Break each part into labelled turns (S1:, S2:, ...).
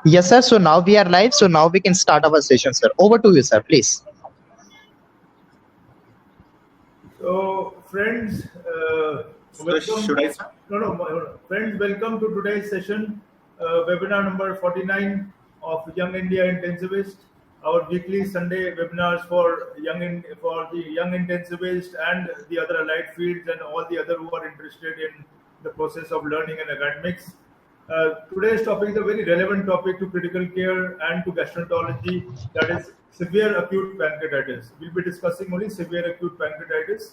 S1: Yes, sir. So now we are live. So now we can start our session, sir. Over to you, sir, please.
S2: So, friends, welcome.
S3: Should I start?
S2: No. Friends, welcome to today's session, webinar number 49 of Young India Intensivist. Our weekly Sunday webinars for the young intensivist and the other allied fields and all the other who are interested in the process of learning and academics. Today's topic is a very relevant topic to critical care and to gastroenterology, that is severe acute pancreatitis. We'll be discussing only severe acute pancreatitis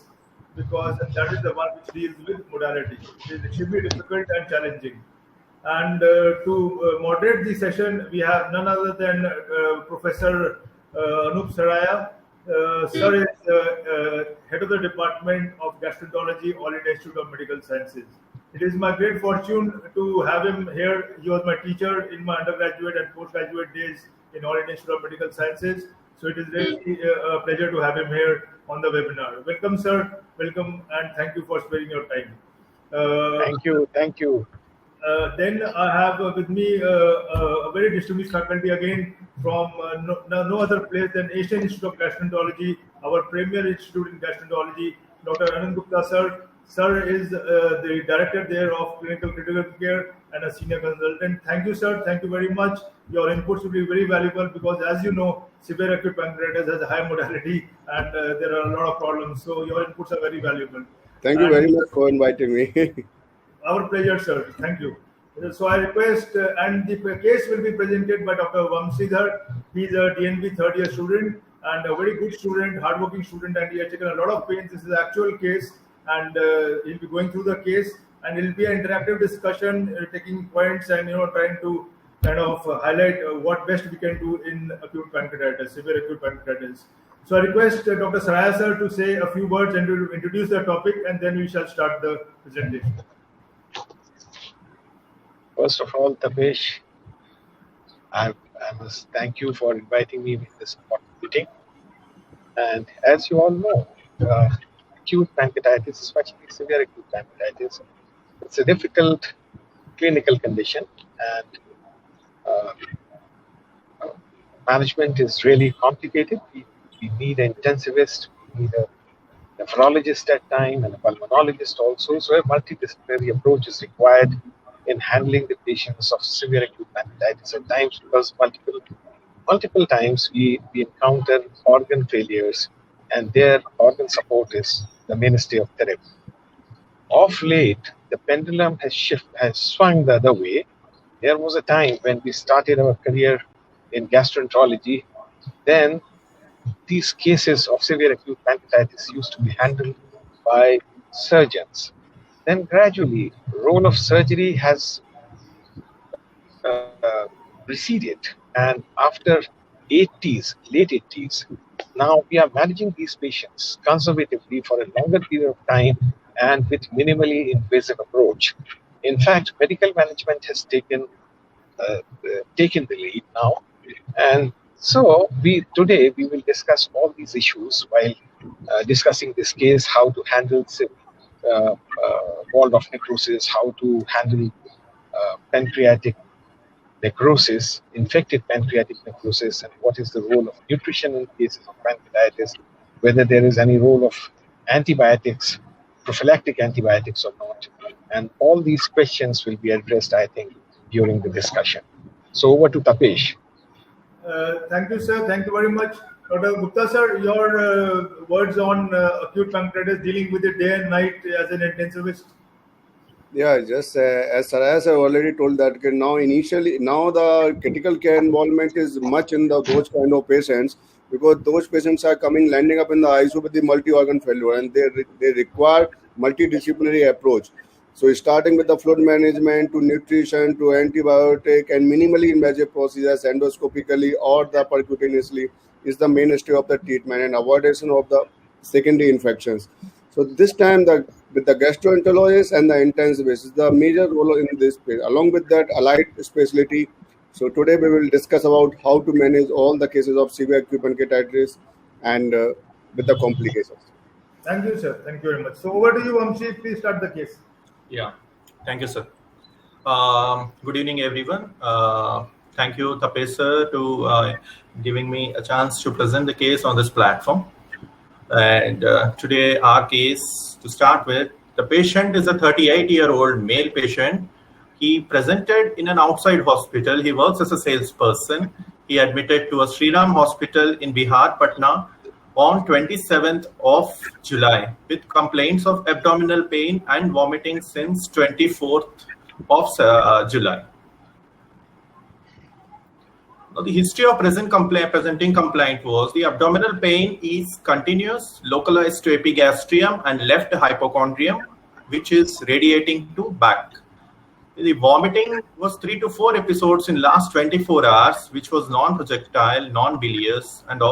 S2: because that is the one which deals with modality. It should be difficult and challenging. And to moderate the session, we have none other than Professor Anup Saraya. Sir is head of the Department of Gastroenterology, All India Institute of Medical Sciences. It is my great fortune to have him here. He was my teacher in my undergraduate and postgraduate days in All India Institute of Medical Sciences. So it is really a pleasure to have him here on the webinar. Welcome, sir. Welcome, and thank you for sparing your time.
S3: Thank you.
S2: Then I have with me a very distinguished faculty again from no other place than Asian Institute of Gastroenterology, our premier institute in gastroenterology, Dr. Anand Gupta, sir. Sir is the director there of clinical critical care and a senior consultant. Thank you, sir. Thank you very much. Your inputs will be very valuable because, as you know, severe acute pancreatitis has a high modality and there are a lot of problems. So your inputs are very valuable.
S4: Thank you very much for inviting me.
S2: Our pleasure, sir. Thank you. So I request, and the case will be presented by Dr. Vamshidhar. He's a DNB third year student and a very good student, hardworking student, and he has taken a lot of pains. This is the actual case, and he'll be going through the case, and it'll be an interactive discussion, taking points and trying to kind of highlight what best we can do in acute pancreatitis, severe acute pancreatitis. So I request Dr. Saraya sir to say a few words and to introduce the topic, and then we shall start the presentation.
S3: First of all, Tapesh, I must thank you for inviting me in this important meeting. And as you all know, acute pancreatitis, especially severe acute pancreatitis, it's a difficult clinical condition, and management is really complicated. We need an intensivist, we need a nephrologist at times, and a pulmonologist also. So a multidisciplinary approach is required in handling the patients of severe acute pancreatitis at times, because multiple times we encounter organ failures, and their organ support is the mainstay of therapy. Of late, the pendulum has swung the other way. There was a time when we started our career in gastroenterology, then these cases of severe acute pancreatitis used to be handled by surgeons. Then gradually, role of surgery has receded, and after late 80s, now we are managing these patients conservatively for a longer period of time and with minimally invasive approach. In fact, medical management has taken the lead now, and so today we will discuss all these issues while discussing this case: how to handle walled-off necrosis, how to handle pancreatic necrosis, infected pancreatic necrosis, and what is the role of nutrition in cases of pancreatitis, whether there is any role of antibiotics, prophylactic antibiotics or not. And all these questions will be addressed, I think, during the discussion. So over to Tapesh.
S2: Thank you, sir. Thank you very much. Dr. Gupta, sir, your words on acute pancreatitis, dealing with it day and night as an intensivist.
S4: Yeah, just as Saraya have already told that now the critical care involvement is much in those kind of patients, because those patients are landing up in the ICU with the multi-organ failure, and they require multidisciplinary approach. So starting with the fluid management to nutrition to antibiotic and minimally invasive procedures endoscopically or the percutaneously is the mainstay of the treatment and avoidance of the secondary infections. So this time with the gastroenterologist and the intensivist is the major role in this space, along with that allied specialty. So today we will discuss about how to manage all the cases of severe acute pancreatitis and with the complications.
S2: Thank you, sir. Thank you very much. So over to you, Vamshi. Please start the case.
S5: Yeah. Thank you, sir. Good evening, everyone. Thank you, Tapesh sir, to giving me a chance to present the case on this platform. And today our case, to start with, the patient is a 38-year-old male patient. He presented in an outside hospital. He works as a salesperson. He admitted to a Shriram hospital in Bihar, Patna, on 27th of July with complaints of abdominal pain and vomiting since 24th of July. Now, the history of presenting complaint was the abdominal pain is continuous, localized to epigastrium and left hypochondrium, which is radiating to back. The vomiting was 3 to 4 episodes in last 24 hours, which was non-projectile, non-bilious, and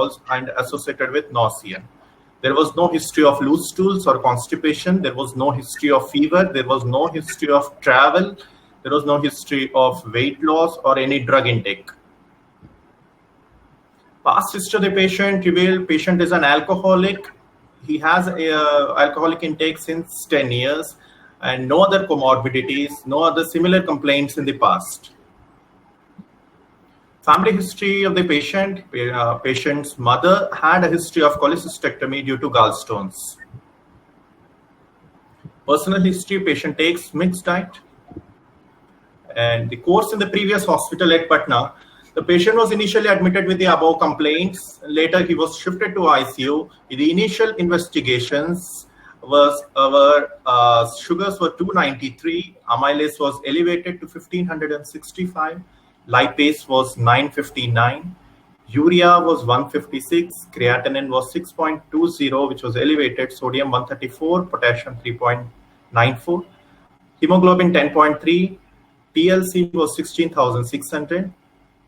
S5: associated with nausea. There was no history of loose stools or constipation. There was no history of fever. There was no history of travel. There was no history of weight loss or any drug intake. Past history of the patient revealed patient is an alcoholic. He has alcoholic intake since 10 years and no other comorbidities, no other similar complaints in the past. Family history of the patient. Patient's mother had a history of cholecystectomy due to gallstones. Personal history, patient takes mixed diet. And the course in the previous hospital at Patna, the patient was initially admitted with the above complaints. Later, he was shifted to ICU. In the initial investigations, sugars were 293, amylase was elevated to 1565, lipase was 959, urea was 156, creatinine was 6.20, which was elevated, sodium 134, potassium 3.94, hemoglobin 10.3, TLC was 16,600,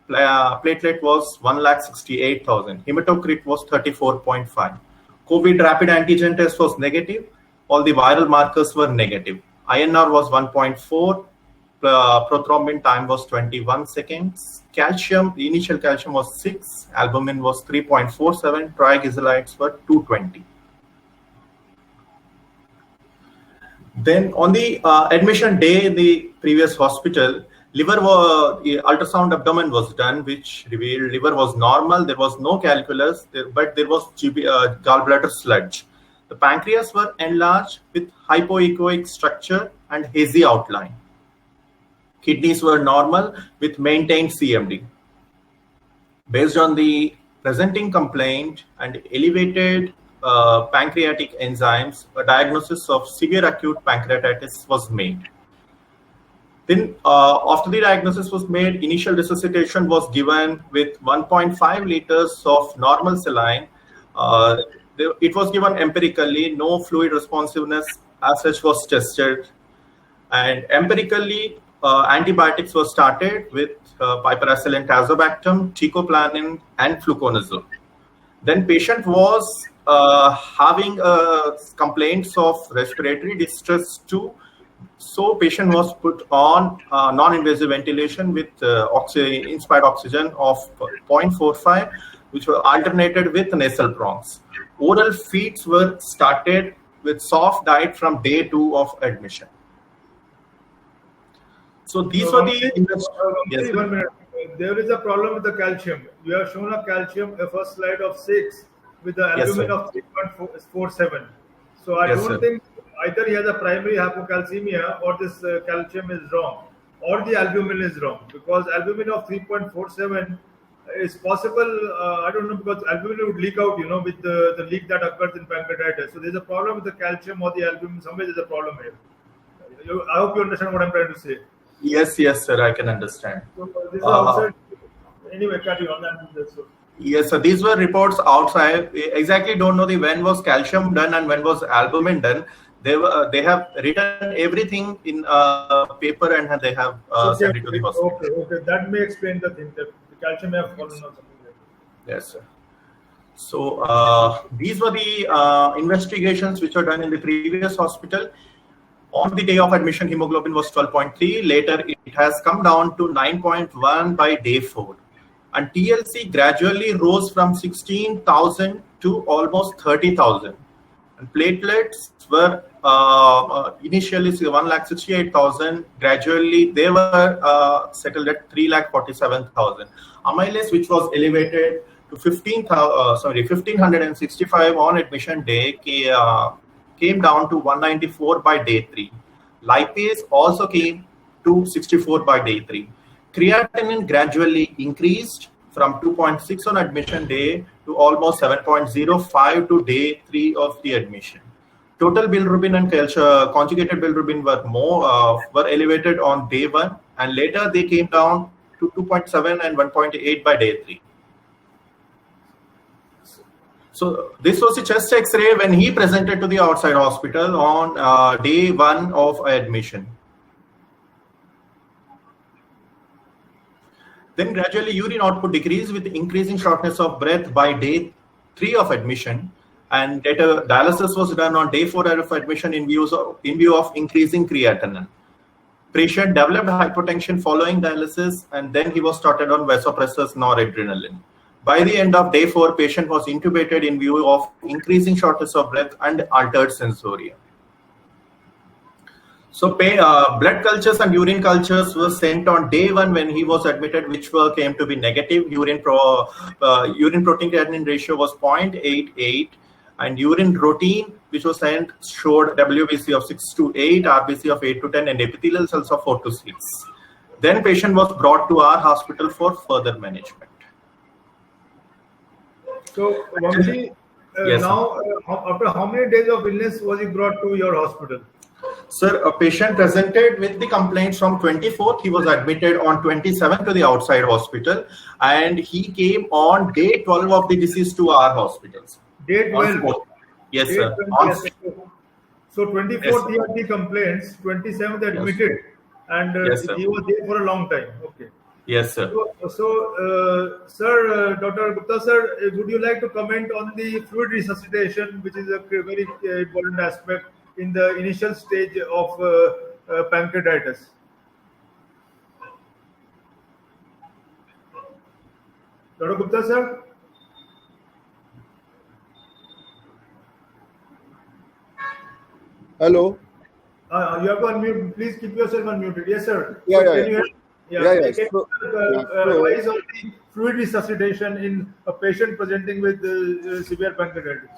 S5: platelet was 1,68,000, hematocrit was 34.5. COVID rapid antigen test was negative. All the viral markers were negative. INR was 1.4. Prothrombin time was 21 seconds. Calcium, the initial calcium was 6. Albumin was 3.47. Triglycerides were 220. Then on the admission day in the previous hospital, ultrasound abdomen was done, which revealed liver was normal. There was no calculus, but there was gallbladder sludge. The pancreas were enlarged with hypoechoic structure and hazy outline. Kidneys were normal with maintained CMD. Based on the presenting complaint and elevated pancreatic enzymes, a diagnosis of severe acute pancreatitis was made. Then, after the diagnosis was made, initial resuscitation was given with 1.5 liters of normal saline. It was given empirically, no fluid responsiveness as such was tested. And empirically, antibiotics were started with piperacillin tazobactam, teicoplanin, and fluconazole. Then patient was having complaints of respiratory distress too. So patient was put on non-invasive ventilation with inspired oxygen of 0.45, which were alternated with nasal prongs. Oral feeds were started with soft diet from day 2 of admission. So these were the...
S2: Yes, 1 minute. There is a problem with the calcium. You have shown a calcium, a first slide of 6 with the albumin of 3.47. So I don't think either he has a primary hypocalcemia or this calcium is wrong, or the albumin is wrong, because albumin of 3.47 is possible. I don't know, because albumin would leak out, with the leak that occurs in pancreatitis. So there's a problem with the calcium or the albumin. Somewhere there's a problem here. I hope you understand what I'm trying to say.
S5: Yes, sir, I can understand.
S2: So this is outside. Anyway, carry on.
S5: Yes, so these were reports outside. Exactly don't know when was calcium done and when was albumin done. They have written everything in paper and they have sent it to the hospital.
S2: Okay, that may explain the thing, that the calcium may have fallen or something like that.
S5: Yes, sir. So these were the investigations which were done in the previous hospital. On the day of admission, hemoglobin was 12.3. Later, it has come down to 9.1 by day 4. And TLC gradually rose from 16,000 to almost 30,000. And platelets were initially 1,68,000. Gradually, they were settled at 3,47,000. Amylase, which was elevated to 1,565 on admission day, came down to 194 by day 3. Lipase also came to 64 by day 3. Creatinine gradually increased from 2.6 on admission day to almost 7.05 to day 3 of the admission. Total bilirubin and conjugated bilirubin were elevated on day 1, and later they came down to 2.7 and 1.8 by day 3. So this was a chest X-ray when he presented to the outside hospital on day 1 of admission. Then gradually urine output decreased with increasing shortness of breath by day 3 of admission, and dialysis was done on day 4 of admission in view of increasing creatinine. Patient developed hypotension following dialysis, and then he was started on vasopressors, noradrenaline. By the end of day 4, patient was intubated in view of increasing shortness of breath and altered sensoria. So blood cultures and urine cultures were sent on day 1 when he was admitted, which came to be negative. Urine protein creatinine ratio was 0.88, and urine routine, which was sent, showed WBC of 6 to 8, RBC of 8 to 10, and epithelial cells of 4 to 6. Then patient was brought to our hospital for further management.
S2: So, Vamshi,
S5: Yes,
S2: now, after how many days of illness was he brought to your hospital?
S5: Sir, a patient presented with the complaints from 24th. He was admitted on 27th to the outside hospital, and he came on day 12 of the disease to our hospitals.
S2: Day 12?
S5: Yes,
S2: Day
S5: sir.
S2: 20, yes, so 24th he had the complaints, 27th admitted, and
S5: Yes, sir.
S2: he was there for a long time. Okay.
S5: Yes, sir.
S2: Sir, Dr. Gupta, sir, would you like to comment on the fluid resuscitation, which is a very important aspect in the initial stage of pancreatitis? Dr. Gupta, sir?
S4: Hello.
S2: You have to unmute. Please keep yourself unmuted. Yes, sir.
S4: Yeah,
S2: So
S4: yeah,
S2: can you hear?
S4: Yeah, yeah.
S2: Can
S4: So-
S2: you advise on the fluid resuscitation in a patient presenting with severe pancreatitis?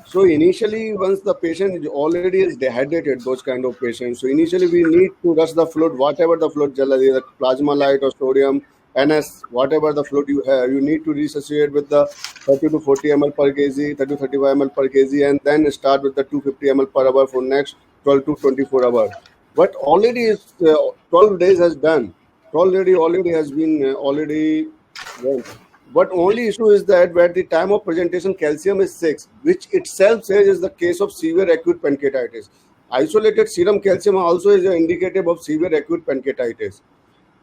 S4: So initially, once the patient already is dehydrated, those kind of patients, so initially we need to rush the fluid, whatever the fluid gel, either plasma light or sodium, NS, whatever the fluid you have, you need to resuscitate with the 30 to 40 ml per kg, 30 to 35 ml per kg, and then start with the 250 ml per hour for next 12 to 24 hours. But already is 12 days has done. Already has been already done. But only issue is that at the time of presentation, calcium is 6, which itself says is the case of severe acute pancreatitis. Isolated serum calcium also is indicative of severe acute pancreatitis.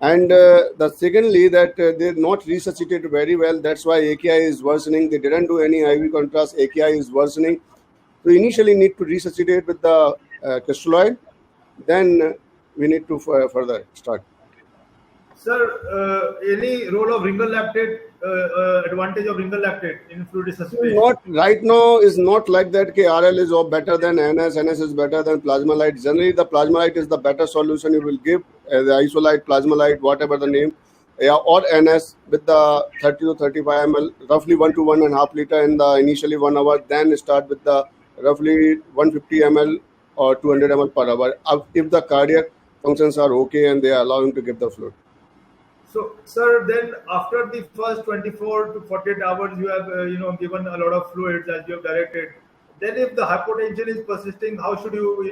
S4: And the secondly, that they're not resuscitated very well. That's why AKI is worsening. They didn't do any IV contrast. AKI is worsening. So initially need to resuscitate with the crystalloid. Then we need to further start.
S2: Sir, any role of ringal lactate, advantage of ringal lactate in fluid resuscitation?
S4: Not right now is not like that. RL is better than NS. NS is better than plasma light. Generally, the plasma light is the better solution you will give. The isolite, plasma light, whatever the name, or NS with the 30 to 35 ml, roughly 1 to 1.5 liter in the initially 1 hour. Then start with the roughly 150 ml or 200 ml per hour. If the cardiac functions are okay and they are allowing to give the fluid.
S2: So, sir, then after the first 24 to 48 hours, you have given a lot of fluids as you have directed. Then, if the hypotension is persisting, how should you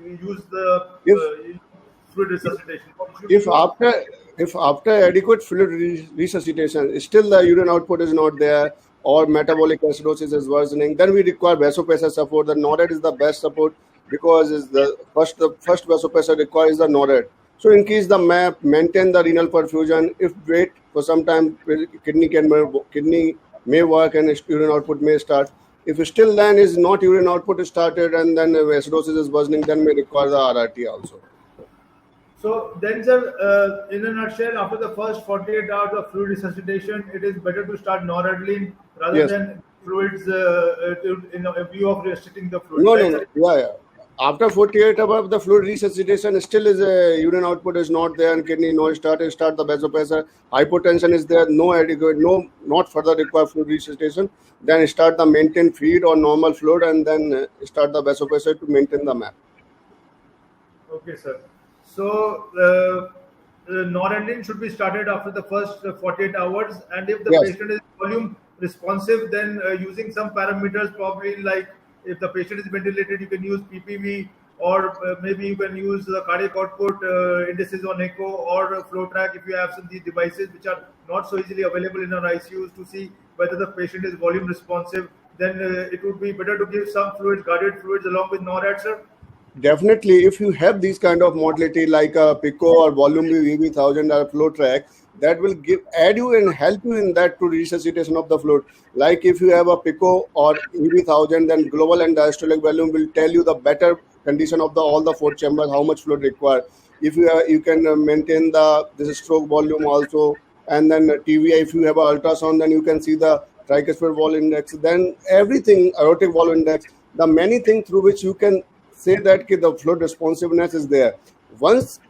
S2: use the fluid resuscitation?
S4: If after adequate fluid resuscitation, still the urine output is not there or metabolic acidosis is worsening, then we require vasopressor support. The NORAD is the best support because the first vasopressor required is the NORAD. So increase the MAP, maintain the renal perfusion. If wait for some time, kidney may work and urine output may start. If still then is not urine output started and then acidosis is worsening, then may require the RRT also.
S2: So then, sir, in a nutshell, after the first 48 hours of fluid resuscitation, it is better to start noradrenaline rather
S4: Yes.
S2: than fluids in a view of restricting the fluid.
S4: No,
S2: right,
S4: no,
S2: sir?
S4: no. Yeah. After 48 hours, the fluid resuscitation still is urine output is not there and kidney no start the vasopressor. Hypotension is there, no adequate, no not further require fluid resuscitation. Then start the maintain feed or normal fluid and then start the vasopressor to maintain the map.
S2: Okay, sir. So, norendin should be started after the first 48 hours, and if the
S4: Yes.
S2: patient is volume responsive, then using some parameters, probably like if the patient is ventilated, you can use PPV, or maybe you can use the cardiac output indices on echo or flow track if you have some of these devices which are not so easily available in our ICUs to see whether the patient is volume responsive. Then it would be better to give some fluids, guarded fluids, along with NORAD, sir.
S4: Definitely, if you have these kind of modality like a Pico or Volume VV1000 or flow track, that will add you and help you in that to resuscitation of the fluid. Like if you have a Pico or EV1000, then global and diastolic volume will tell you the better condition of the all the four chambers, how much fluid required. If you can maintain this stroke volume also, and then TVI. If you have an ultrasound, then you can see the tricuspid wall index. Then everything aortic wall index, the many things through which you can say that the fluid responsiveness is there. Once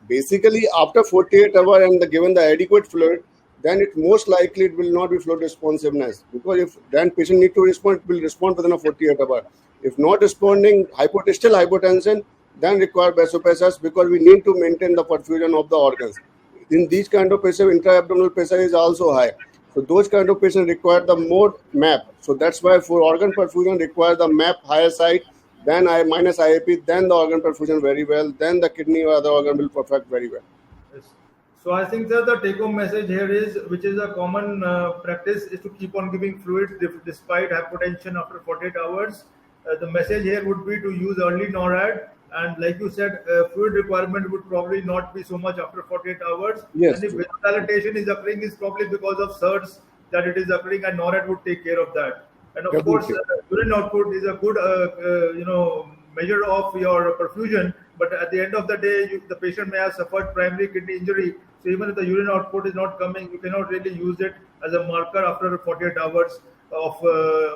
S4: basically after 48 hours and given the adequate fluid, then it most likely it will not be fluid responsiveness, because if then patient need to respond, it will respond within a 48 hours. If not responding, still hypotension, then require vasopressors, because we need to maintain the perfusion of the organs. In these kind of patients, intra-abdominal pressure is also high. So those kind of patients require the more MAP. So that's why for organ perfusion require the MAP higher side, then I minus IAP, then the organ perfusion very well, then the kidney or other organ will perfect very well.
S2: Yes. So I think that the take-home message here is, which is a common practice, is to keep on giving fluids despite hypotension after 48 hours. The message here would be to use early NORAD, and like you said, fluid requirement would probably not be so much after 48 hours.
S4: Yes.
S2: And if vasodilatation is occurring, is probably because of surge that it is occurring, and NORAD would take care of that. And of course, urine output is a good, measure of your perfusion. But at the end of the day, the patient may have suffered primary kidney injury. So even if the urine output is not coming, you cannot really use it as a marker after 48 hours of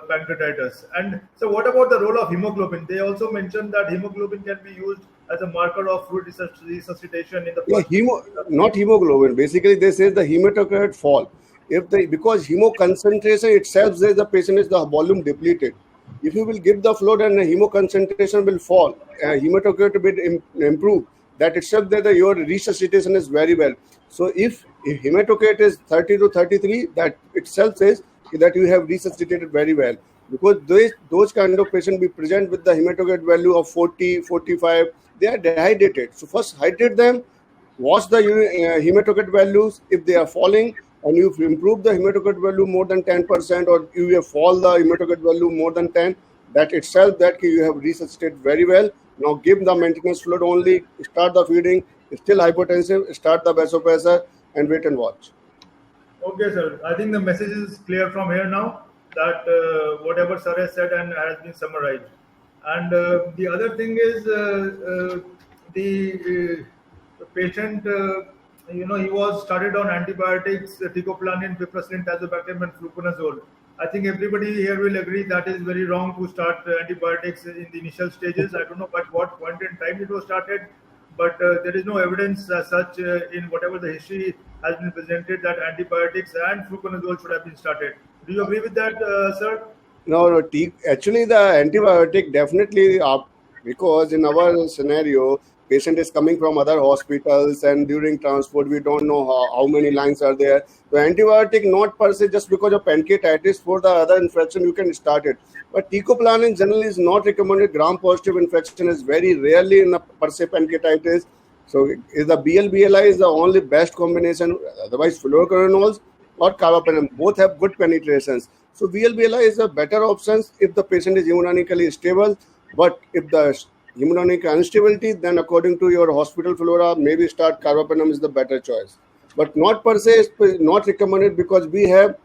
S2: pancreatitis. And so, what about the role of hemoglobin? They also mentioned that hemoglobin can be used as a marker of fluid resuscitation in the.
S4: Yeah, not hemoglobin. Basically, they say the hematocrit fall. Because hemo concentration itself says the patient is the volume depleted. If you will give the fluid and the hemo concentration will fall, hematocrit will improve. That itself that your resuscitation is very well. So if hematocrit is 30 to 33, that itself says that you have resuscitated very well. Because those kind of patients be present with the hematocrit value of 40, 45, they are dehydrated. So first hydrate them, watch the hematocrit values. If they are falling, and you've improved the hematocrit value more than 10%, or you have fall the hematocrit value more than 10, that itself that you have resuscitated very well. Now give the maintenance fluid only, start the feeding, still hypotensive, start the vasopressor, and wait and watch.
S2: Okay, sir. I think the message is clear from here now, that whatever sir has said and has been summarized. And the other thing is the patient, he was started on antibiotics, ticoplanin, piperacillin, tazobactam, and fluconazole. I think everybody here will agree that is very wrong to start antibiotics in the initial stages. I don't know at what point in time it was started, but there is no evidence as such in whatever the history has been presented that antibiotics and fluconazole should have been started. Do you agree with that, sir?
S4: No. Actually, the antibiotic definitely because in our scenario, patient is coming from other hospitals, and during transport, we don't know how many lines are there. So antibiotic not per se just because of pancreatitis, for the other infection you can start it. But ticoplanin generally is not recommended. Gram-positive infection is very rarely in a per se pancreatitis. So is the BL-BLI is the only best combination. Otherwise, fluoroquinolones or carbapenem both have good penetrations. So BL-BLI is a better option if the patient is hemodynamically stable. But if the hemodynamic instability, then according to your hospital flora, maybe start carbapenem is the better choice. But not per se not recommended, because we have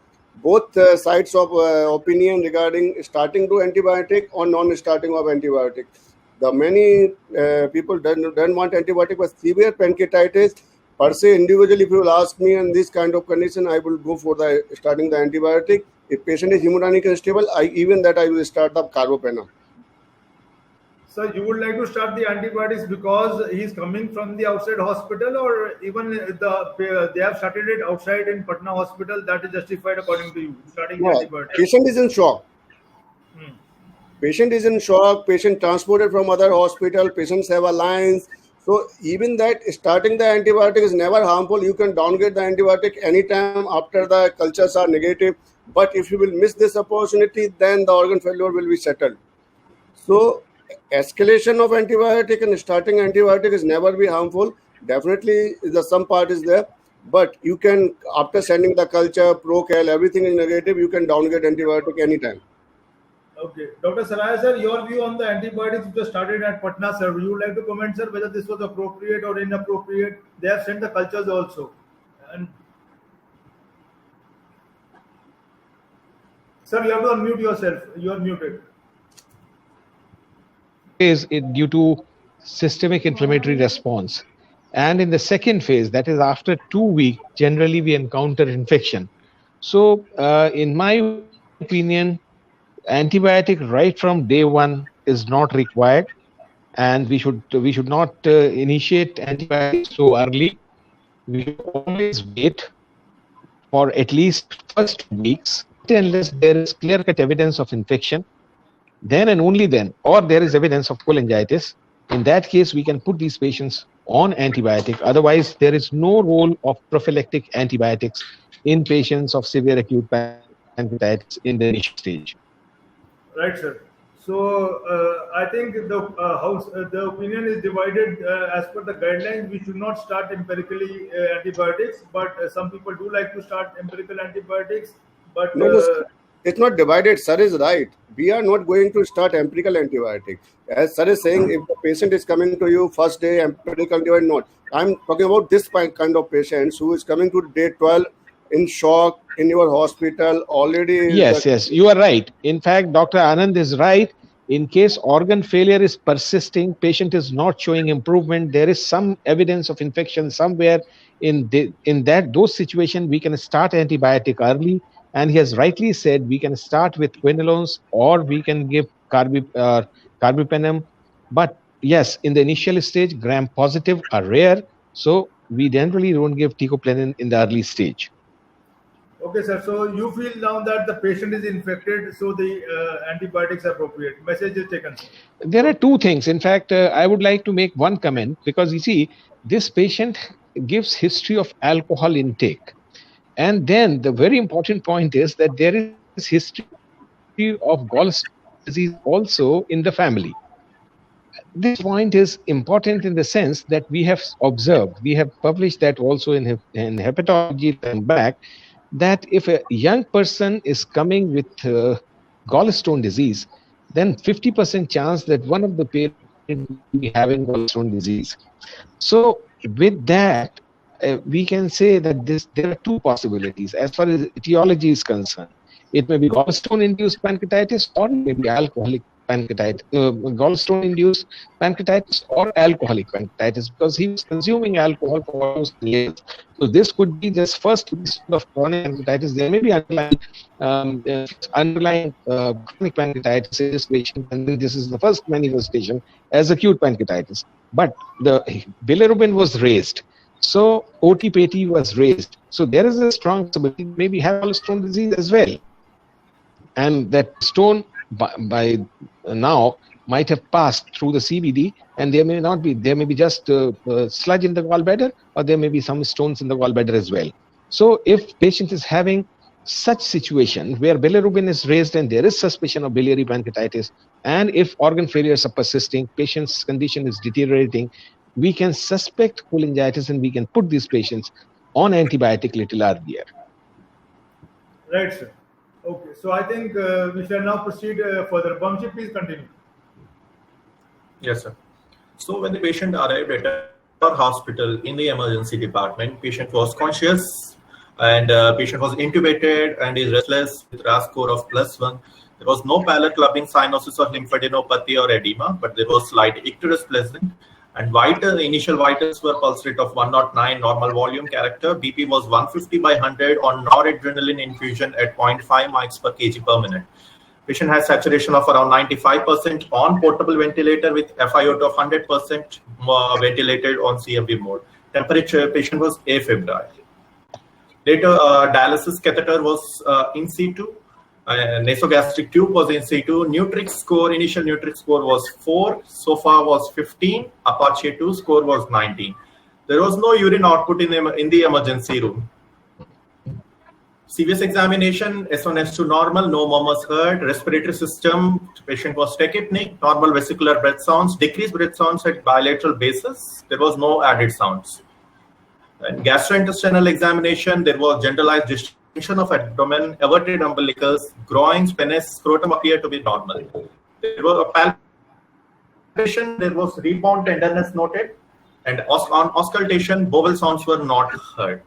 S4: both sides of opinion regarding starting to antibiotic or non-starting of antibiotic. The many people don't want antibiotic, but severe pancreatitis per se individually, if you will ask me in this kind of condition, I will go for the starting the antibiotic. If patient is hemodynamically unstable, I will start the carbapenem.
S2: So you would like to start the antibiotics because he's coming from the outside hospital, or even they have started it outside in Patna hospital, that is justified according to you, starting the
S4: No,
S2: antibiotics?
S4: patient is in shock.
S2: Hmm.
S4: Patient is in shock. Patient transported from other hospital. Patients have a lines. So even that starting the antibiotic is never harmful. You can downgrade the antibiotic anytime after the cultures are negative. But if you will miss this opportunity, then the organ failure will be settled. So escalation of antibiotic and starting antibiotic is never be harmful. Definitely some part is there, but you can, after sending the culture, procal, everything is negative, you can downgrade antibiotic anytime.
S2: Okay. Dr. Saraya sir, your view on the antibiotics which was started at Patna, sir. Would you like to comment, sir, whether this was appropriate or inappropriate? They have sent the cultures also. And sir, you have to unmute yourself. You are muted.
S6: Is it due to systemic inflammatory response, and in the second phase, that is after 2 weeks, generally we encounter infection. So in my opinion, antibiotic right from day one is not required, and we should not initiate antibiotics so early. We should always wait for at least first weeks unless there is clear-cut evidence of infection. Then and only then, or there is evidence of cholangitis. In that case, we can put these patients on antibiotic. Otherwise, there is no role of prophylactic antibiotics in patients of severe acute pancreatitis in the initial stage.
S2: Right, sir. So I think the opinion is divided as per the guidelines. We should not start empirically antibiotics, but some people do like to start empirical antibiotics. But
S4: No, it's not divided. Sir is right. We are not going to start empirical antibiotic. As sir is saying, if the patient is coming to you first day, empirical antibiotic, not. I'm talking about this kind of patients who is coming to day 12 in shock in your hospital already.
S6: Yes, you are right. In fact, Dr. Anand is right. In case organ failure is persisting, patient is not showing improvement, there is some evidence of infection somewhere. In those situations, we can start antibiotic early. And he has rightly said we can start with quinolones or we can give carbapenem. But yes, in the initial stage, gram-positive are rare. So we generally don't give teicoplanin in the early stage.
S2: Okay, sir. So you feel now that the patient is infected, so the antibiotics are appropriate. Message is taken.
S6: There are two things. In fact, I would like to make one comment, because you see, this patient gives history of alcohol intake. And then the very important point is that there is history of gallstone disease also in the family. This point is important in the sense that we have observed, we have published that also in hepatology and back, that if a young person is coming with gallstone disease, then 50% chance that one of the parents will be having gallstone disease. So with that, we can say that there are two possibilities as far as etiology is concerned. It may be gallstone-induced pancreatitis or maybe alcoholic pancreatitis, gallstone-induced pancreatitis or alcoholic pancreatitis, because he was consuming alcohol for almost years. So this could be just first of chronic pancreatitis. There may be underlying chronic pancreatitis in this patient, and then this is the first manifestation as acute pancreatitis. But the bilirubin was raised. So OT-PAT was raised. So there is a strong possibility maybe have gallstone disease as well. And that stone by now might have passed through the CBD, and there may not be. There may be just sludge in the gallbladder, or there may be some stones in the gallbladder as well. So if patient is having such situation where bilirubin is raised and there is suspicion of biliary pancreatitis, and if organ failures are persisting, patient's condition is deteriorating, we can suspect cholangitis and we can put these patients on antibiotic little earlier.
S2: Right, sir. Okay, so I think we shall now proceed further. Bamshi, please continue.
S5: Yes, sir. So when the patient arrived at our hospital in the emergency department, patient was conscious and patient was intubated and is restless with RAS score of +1. There was no palate clubbing, cyanosis or lymphadenopathy or edema, but there was slight icterus pleasant. And initial vitals were pulse rate of 109, normal volume character. BP was 150/100 on noradrenaline infusion at 0.5 mics per kg per minute. Patient has saturation of around 95% on portable ventilator with FiO2 of 100% ventilated on CFB mode. Temperature, patient was afebrile. Later, dialysis catheter was in situ. Nasogastric tube was in situ. Nutrix score, initial Nutrix score was 4. SOFA was 15. Apache 2 score was 19. There was no urine output in the emergency room. CVS examination, S1, S2 normal, no murmurs heard. Respiratory system, patient was tachypneic, normal vesicular breath sounds, decreased breath sounds at bilateral basis. There was no added sounds. And gastrointestinal examination, there was generalized distension of abdomen, everted umbilicus, groins, penis, scrotum appeared to be normal. There was a palpation, there was rebound tenderness noted, and on auscultation, bowel sounds were not heard.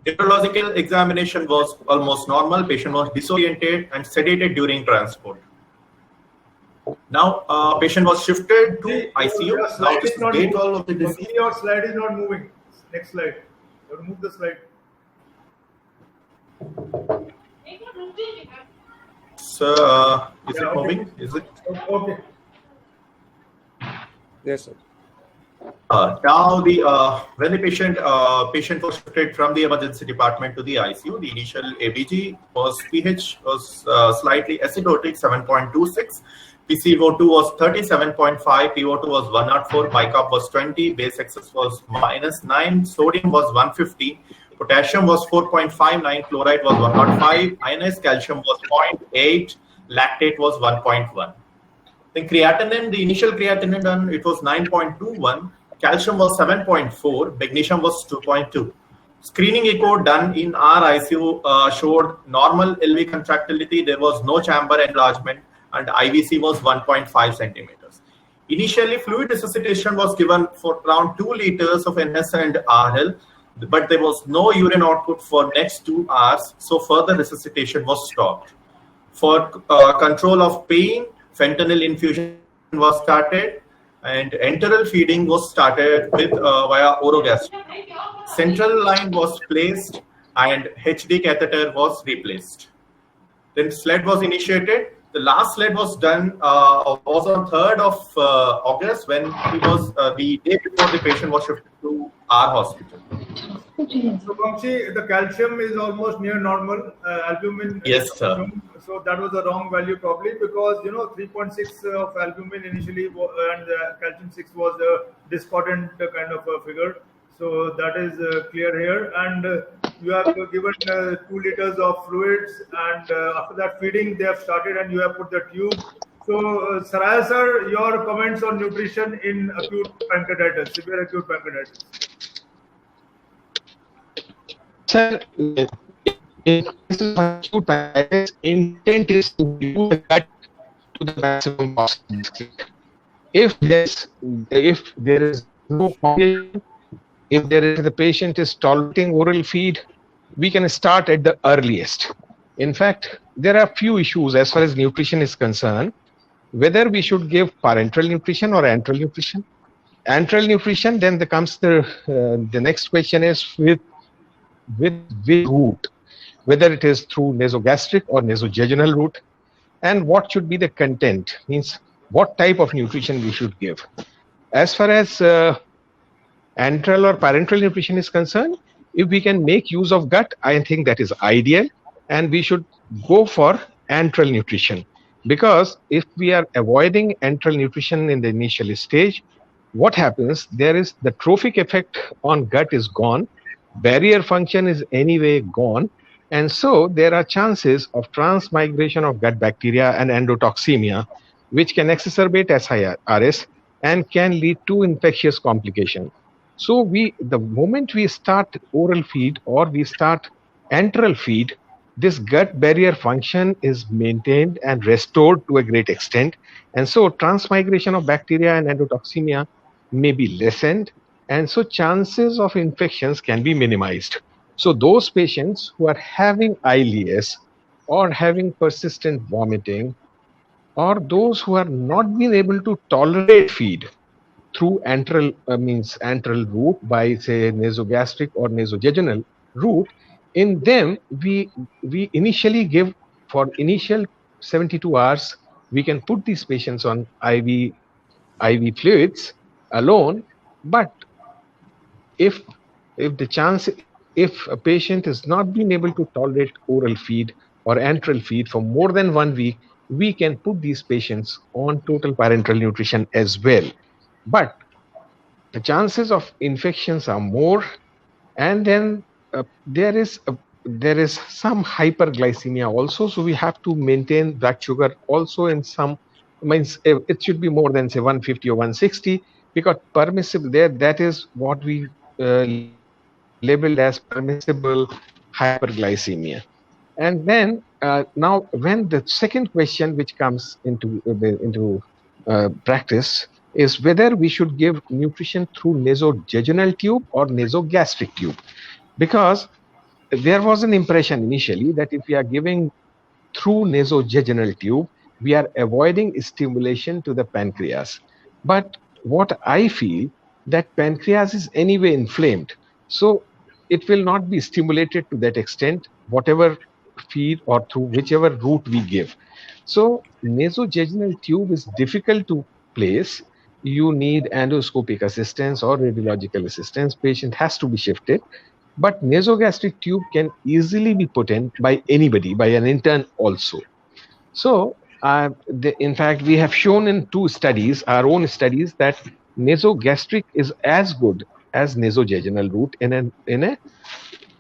S5: Neurological examination was almost normal. Patient was disoriented and sedated during transport. Now, patient was shifted to ICU. Now, this is gate wall of the disease.
S2: Your slide is not moving. Next slide. Remove the slide.
S5: So, is it moving? Is it?
S2: Okay.
S4: Yes, sir.
S5: Now, when the patient was shifted from the emergency department to the ICU, the initial ABG was pH was slightly acidotic, 7.26. PCO2 was 37.5, PO2 was 104, bicarb was 20, base excess was -9, sodium was 150, potassium was 4.59, chloride was 105, ionized calcium was 0.8, lactate was 1.1. Then creatinine, the initial creatinine done, it was 9.21, calcium was 7.4, magnesium was 2.2. Screening echo done in our ICU showed normal LV contractility, there was no chamber enlargement, and IVC was 1.5 centimeters. Initially, fluid resuscitation was given for around 2 liters of NS and RL, but there was no urine output for next 2 hours, so further resuscitation was stopped. For control of pain, fentanyl infusion was started, and enteral feeding was started with via orogastric. Central line was placed, and HD catheter was replaced. Then sled was initiated. The last sled was done was on 3rd of August, when he was the day before the patient was shifted to our hospital.
S2: So, Vamshi, the calcium is almost near normal. Albumin.
S5: Yes, sir.
S2: So that was a wrong value probably, because 3.6 of albumin initially and calcium 6 was a discordant kind of a figure. So that is clear here, and you have given 2 liters of fluids, and after that feeding they have started, and you have put the tube. So, Saraya sir, your comments on nutrition in acute pancreatitis, severe acute pancreatitis.
S6: Sir, in acute pancreatitis, intent is to remove the gut to the maximum possible. If there is no complication, if the patient is tolerating oral feed, we can start at the earliest. In fact, there are few issues as far as nutrition is concerned, whether we should give parenteral nutrition or enteral nutrition. Enteral nutrition, then comes the next question is with route, whether it is through nasogastric or nasojejunal route, and what should be the content, means what type of nutrition we should give. As far as enteral or parenteral nutrition is concerned, if we can make use of gut, I think that is ideal, and we should go for enteral nutrition, because if we are avoiding enteral nutrition in the initial stage, what happens, there is the trophic effect on gut is gone, barrier function is anyway gone, and so there are chances of transmigration of gut bacteria and endotoxemia, which can exacerbate SIRS and can lead to infectious complication. So the moment we start oral feed or we start enteral feed, this gut barrier function is maintained and restored to a great extent. And so transmigration of bacteria and endotoxemia may be lessened. And so chances of infections can be minimized. So those patients who are having ileus or having persistent vomiting or those who are not been able to tolerate feed through antral route by say nasogastric or nasojejunal route, in them we initially give for initial 72 hours, we can put these patients on IV fluids alone. But if the chance, if a patient has not been able to tolerate oral feed or antral feed for more than 1 week, we can put these patients on total parenteral nutrition as well. But the chances of infections are more, and then there is some hyperglycemia also, so we have to maintain blood sugar also in some, means it should be more than say 150 or 160, because permissible there, that is what we labeled as permissible hyperglycemia. And then now when the second question which comes into practice is whether we should give nutrition through nasojejunal tube or nasogastric tube, because there was an impression initially that if we are giving through nasojejunal tube, we are avoiding stimulation to the pancreas. But what I feel, that pancreas is anyway inflamed, so it will not be stimulated to that extent, whatever feed or through whichever route we give. So nasojejunal tube is difficult to place. You need endoscopic assistance or radiological assistance. Patient has to be shifted. But nasogastric tube can easily be put in by anybody, by an intern also. So, in fact, we have shown in 2 studies, our own studies, that nasogastric is as good as nasojejunal route in a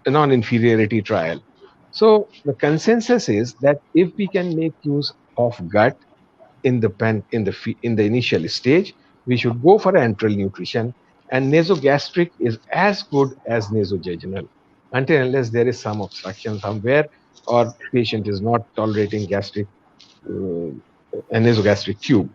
S6: non-inferiority trial. So the consensus is that if we can make use of gut in the initial stage, we should go for antral nutrition, and nasogastric is as good as nasojejunal, until unless there is some obstruction somewhere or patient is not tolerating gastric a nasogastric tube.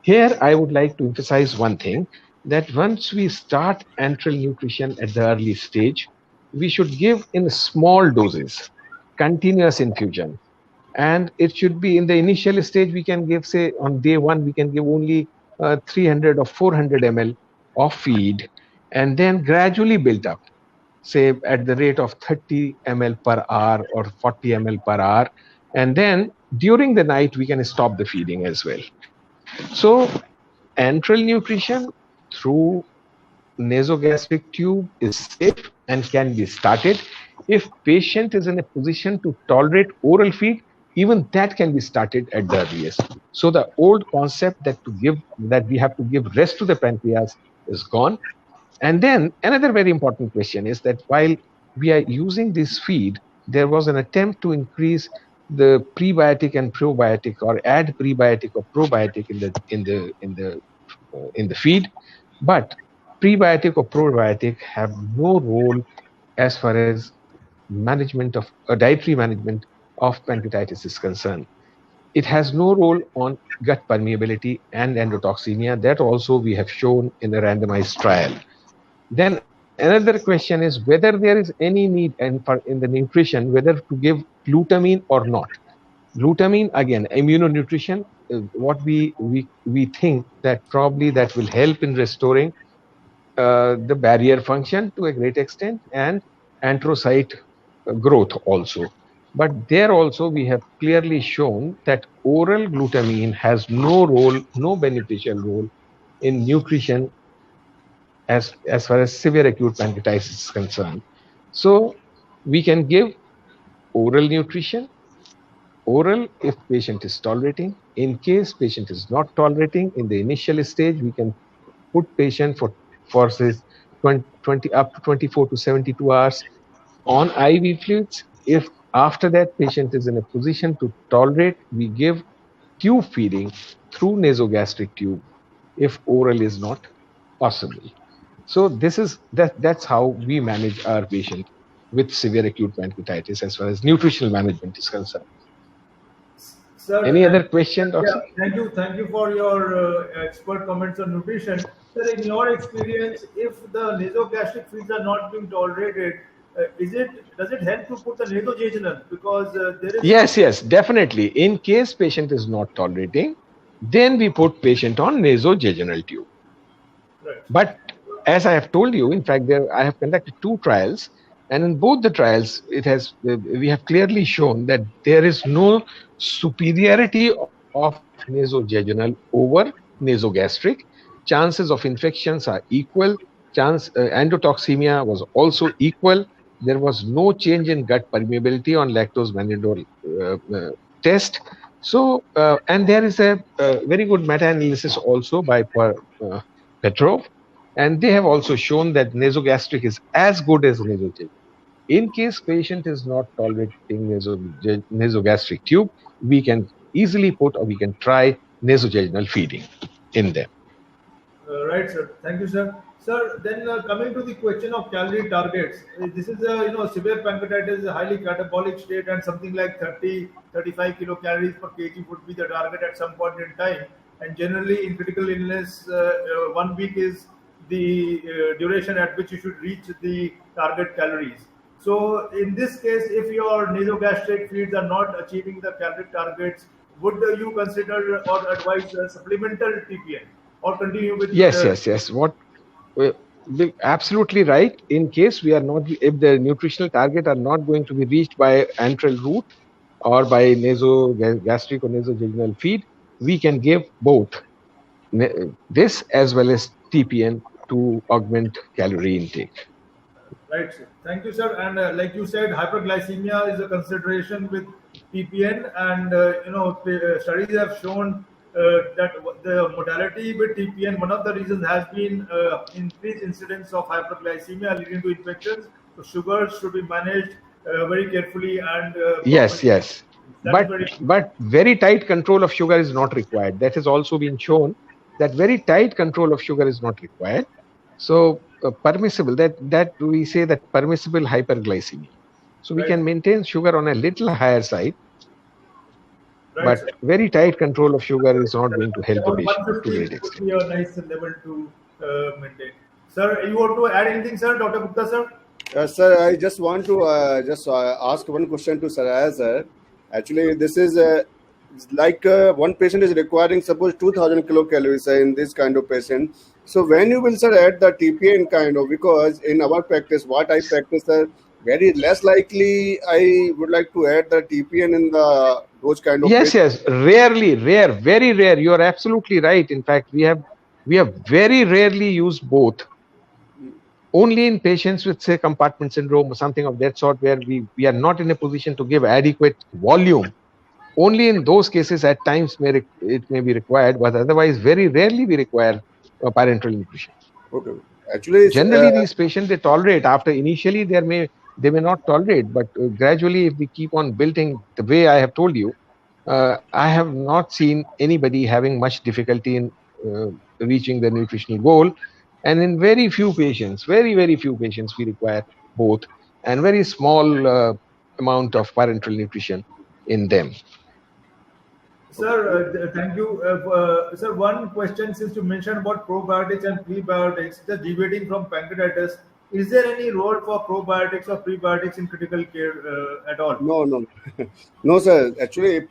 S6: Here I would like to emphasize one thing, that once we start antral nutrition at the early stage, we should give in small doses, continuous infusion. And it should be in the initial stage, we can give, say on day 1, we can give only 300 or 400 ml of feed, and then gradually build up, say at the rate of 30 ml per hour or 40 ml per hour. And then during the night, we can stop the feeding as well. So antral nutrition through nasogastric tube is safe and can be started. If patient is in a position to tolerate oral feed, even that can be started at the earliest. So the old concept that we have to give rest to the pancreas is gone. And then another very important question is that while we are using this feed, there was an attempt to increase the prebiotic and probiotic, or add prebiotic or probiotic in the feed, but prebiotic or probiotic have no role as far as management of dietary management of pancreatitis is concerned. It has no role on gut permeability and endotoxemia. That also we have shown in a randomized trial. Then another question is whether there is any need in the nutrition, whether to give glutamine or not. Glutamine, again, immunonutrition, what we think that probably that will help in restoring the barrier function to a great extent, and anthrocyte growth also. But there also we have clearly shown that oral glutamine has no role, no beneficial role in nutrition as far as severe acute pancreatitis is concerned. So we can give oral nutrition, oral if patient is tolerating. In case patient is not tolerating, in the initial stage, we can put patient for say 20 up to 24 to 72 hours on IV fluids. If after that patient is in a position to tolerate, we give tube feeding through nasogastric tube if oral is not possible. So that's how we manage our patient with severe acute pancreatitis as far as nutritional management is concerned.
S2: Sir,
S6: any other question, Doctor?
S2: Yeah, thank you for your expert comments on nutrition. Sir, in your experience, if the nasogastric feeds are not being tolerated, does it help to put the nasojejunal? Because there is
S6: yes, definitely. In case patient is not tolerating, Then we put patient on nasojejunal tube.
S2: Right.
S6: But as I have told you, in fact, I have conducted 2 trials, and in both the trials, we have clearly shown that there is no superiority of nasojejunal over nasogastric. Chances of infections are equal. Endotoxemia was also equal. There was no change in gut permeability on lactose manidol test. So, and there is a very good meta-analysis also by Petrov, and they have also shown that nasogastric is as good as nasogenic. In case patient is not tolerating nasogastric tube, we can easily put, or we can try nasovaginal feeding in them.
S2: Right, sir. Thank you, sir. Sir, then coming to the question of calorie targets, this is severe pancreatitis is a highly catabolic state, and something like 35 kilocalories per kg would be the target at some point in time. And generally, in critical illness, 1 week is the duration at which you should reach the target calories. So, in this case, if your nasogastric feeds are not achieving the calorie targets, would you consider or advise supplemental TPN or continue with?
S6: Yes. Absolutely right. In case we are not, if the nutritional target are not going to be reached by antral route or by nasogastric or nasojejunal feed, we can give both this as well as TPN to augment calorie intake.
S2: Right, sir. Thank you, sir. And like you said, hyperglycemia is a consideration with TPN, and studies have shown that the modality with TPN, one of the reasons has been increased incidence of hyperglycemia leading to infections. So sugars should be managed very carefully and
S6: yes. But very tight control of sugar is not required. That has also been shown that very tight control of sugar is not required. So permissible, that we say that permissible hyperglycemia. So we can maintain sugar on a little higher side.
S2: Right,
S6: but
S2: sir.
S6: Very tight control of sugar is not going to help the patient to great extent.
S2: Would be a nice level to maintain. Sir, you want to add anything, sir? Dr. Gupta, sir?
S4: Sir, I just want to ask one question to Saraya, sir. Actually, this is like one patient is requiring, suppose, 2000 kilocalories in this kind of patient. So when you will, sir, add the TPN kind of, because in our practice, what I practice, sir, very less likely I would like to add the TPN in those kind of
S6: yes, very rare. You are absolutely right. In fact, we have very rarely used both. Only in patients with, say, compartment syndrome or something of that sort, where we are not in a position to give adequate volume. Only in those cases at times it may be required, but otherwise very rarely we require parenteral nutrition.
S4: Okay. Actually,
S6: generally these patients, they tolerate. After initially they may not tolerate, but gradually, if we keep on building the way I have told you, I have not seen anybody having much difficulty in reaching the nutritional goal. And in very few patients, very few patients, we require both, and very small amount of parenteral nutrition in them.
S2: Sir, thank you. Sir, one question, since you mentioned about probiotics and prebiotics, just deviating from pancreatitis, is there any role for probiotics or prebiotics in critical care at all?
S4: No, sir. Actually,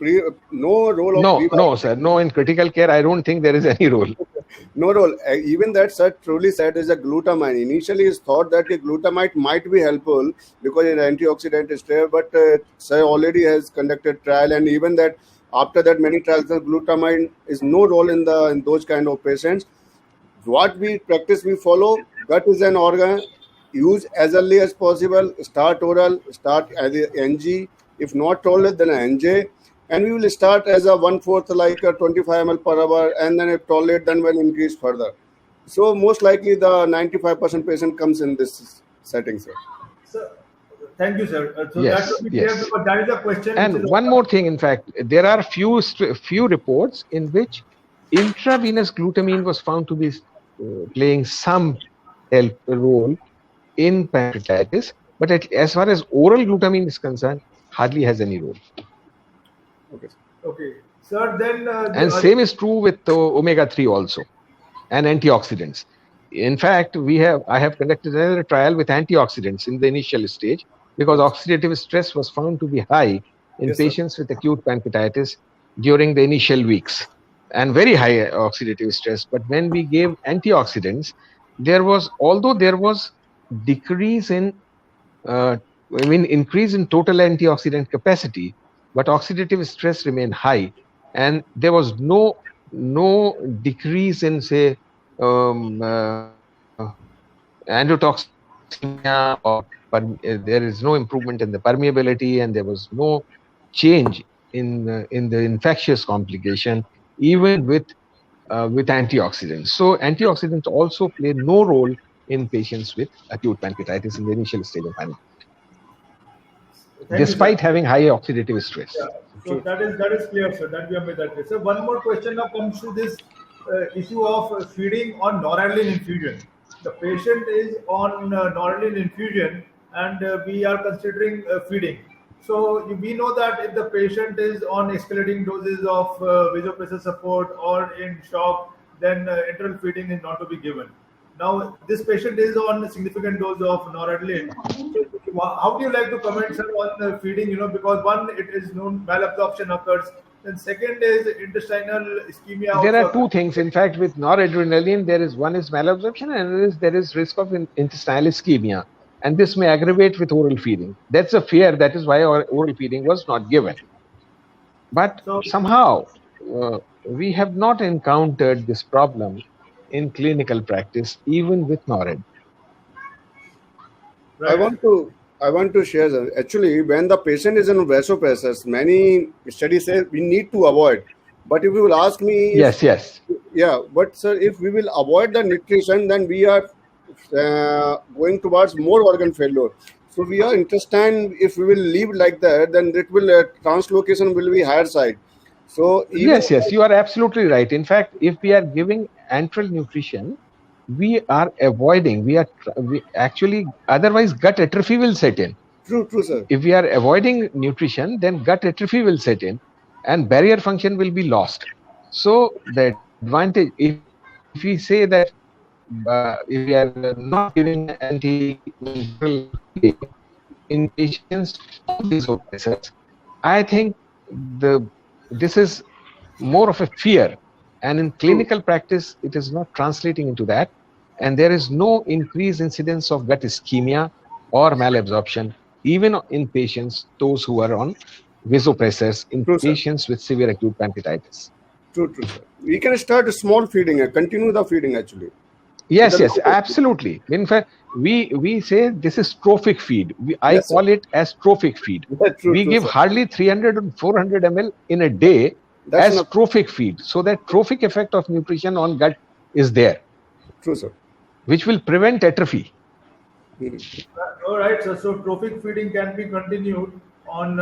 S4: no role of prebiotics.
S6: No, sir. No, in critical care, I don't think there is any role.
S4: No role. Even that, sir, truly said is a glutamine. Initially, it's thought that the glutamate might be helpful because it's antioxidant is there, but sir already has conducted trial, and even that after that many trials, the glutamine is no role in those kind of patients. What we practice, we follow. Gut is an organ. Use as early as possible. Start oral. Start as NG. If not oral, then NJ. And we will start as a 1/4, like a 25 ml per hour, and then if tolerate, then we'll increase further. So most likely the 95% patient comes in this setting, sir.
S2: Sir, thank you, sir. So
S6: Yes,
S2: that would be clear,
S6: yes.
S2: because that is a question.
S6: And one more thing, in fact, there are few reports in which intravenous glutamine was found to be playing some role in pancreatitis, but as far as oral glutamine is concerned, hardly has any role.
S2: Okay, sir. Then
S6: and same is true with omega-3 also, and antioxidants. In fact, I have conducted another trial with antioxidants in the initial stage, because oxidative stress was found to be high in patients with acute pancreatitis during the initial weeks. and very high oxidative stress. But when we gave antioxidants, although there was decrease in, increase in total antioxidant capacity, but oxidative stress remained high, and there was no decrease in, say, endotoxemia, or there is no improvement in the permeability, and there was no change in the infectious complication, even with antioxidants. So antioxidants also play no role in patients with acute pancreatitis in the initial stage of pancreatitis,
S2: Thank you,
S6: despite
S2: sir.
S6: having high oxidative stress.
S2: Yeah. So that is clear, sir. That we have made that clear. So one more question now comes to this issue of feeding on noradrenaline infusion. The patient is on noradrenaline infusion, and we are considering feeding. So we know that if the patient is on escalating doses of vasopressor support or in shock, then enteral feeding is not to be given. Now, this patient is on a significant dose of noradrenaline. So how do you like to comment, sir, on the feeding? Because one, it is known malabsorption occurs. Then second is intestinal ischemia.
S6: There
S2: also
S6: are two things. In fact, with noradrenaline, one is malabsorption, and there is risk of intestinal ischemia. And this may aggravate with oral feeding. That's a fear. That is why our oral feeding was not given. But somehow, we have not encountered this problem in clinical practice, even with NORAD.
S2: Right.
S4: I want to share that. Actually, when the patient is in vasopressors, many studies say we need to avoid. But if you will ask me,
S6: Yes.
S4: Yeah, but sir, if we will avoid the nutrition, then we are going towards more organ failure. So we are intestine. If we will leave like that, then it will translocation will be higher side. So
S6: Yes, you are absolutely right. In fact, if we are giving enteral nutrition, we are avoiding. We actually, otherwise gut atrophy will set in.
S4: True, sir.
S6: If we are avoiding nutrition, then gut atrophy will set in, and barrier function will be lost. So the advantage, if we say that if we are not giving anti-enteral in patients with vasopressors, I think this is more of a fear, and in clinical practice, it is not translating into that, and there is no increased incidence of gut ischemia or malabsorption, even in patients, those who are on vasopressors, in patients with severe acute pancreatitis.
S4: True, sir. We can start a small feeding and continue the feeding actually.
S6: Yes, absolutely. In fact, we say this is trophic feed. I call it as trophic feed. We give hardly 300 and 400 ml in a day as trophic feed. So that trophic effect of nutrition on gut is there.
S4: True, sir.
S6: Which will prevent atrophy.
S2: All right, sir. So trophic feeding can be continued on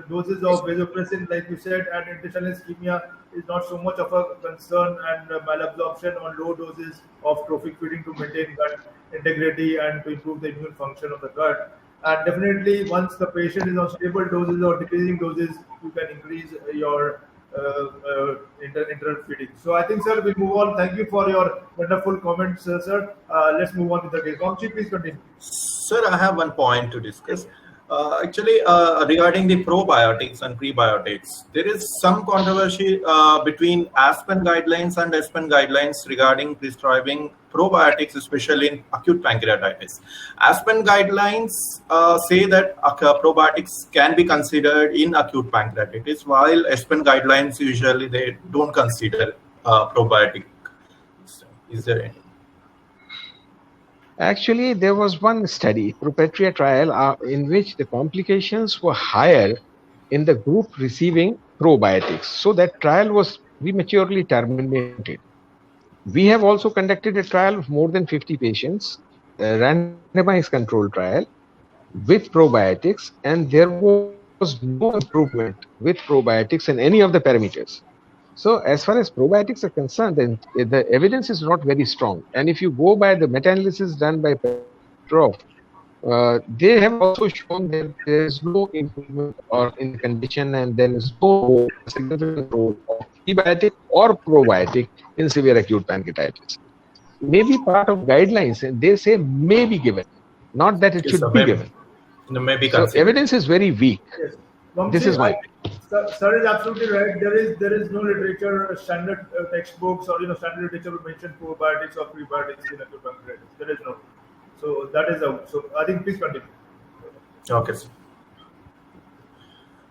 S2: doses of vasopressin, like you said, and intestinal ischemia is not so much of a concern, and malabsorption on low doses of trophic feeding to maintain gut integrity and to improve the immune function of the gut. And definitely, once the patient is on stable doses or decreasing doses, you can increase your enteral feeding. So I think, sir, we'll move on. Thank you for your wonderful comments, sir. Let's move on to the case. Vamshi, please continue.
S5: Sir, I have one point to discuss. Actually, regarding the probiotics and prebiotics, there is some controversy between ASPEN guidelines and ESPEN guidelines regarding prescribing probiotics, especially in acute pancreatitis. ASPEN guidelines say that probiotics can be considered in acute pancreatitis, while ESPEN guidelines usually they don't consider probiotic. Is there any?
S6: Actually, there was one study, ProPetria trial, in which the complications were higher in the group receiving probiotics. So that trial was prematurely terminated. We have also conducted a trial of more than 50 patients, a randomized control trial with probiotics, and there was no improvement with probiotics in any of the parameters. So as far as probiotics are concerned, then the evidence is not very strong. And if you go by the meta-analysis done by Petrov, they have also shown that there is no improvement or in the condition, and there is no significant role of prebiotic or probiotic in severe acute pancreatitis. Maybe part of guidelines, and they say may be given, not that it should be given.
S5: Maybe
S6: so evidence is very weak.
S2: Yes.
S6: This is my
S2: Sir is absolutely right. There is no literature, standard textbooks or standard literature to mention probiotics or prebiotics in acute pancreatitis. There is no. So that is out. So I think please continue.
S5: Okay, sir.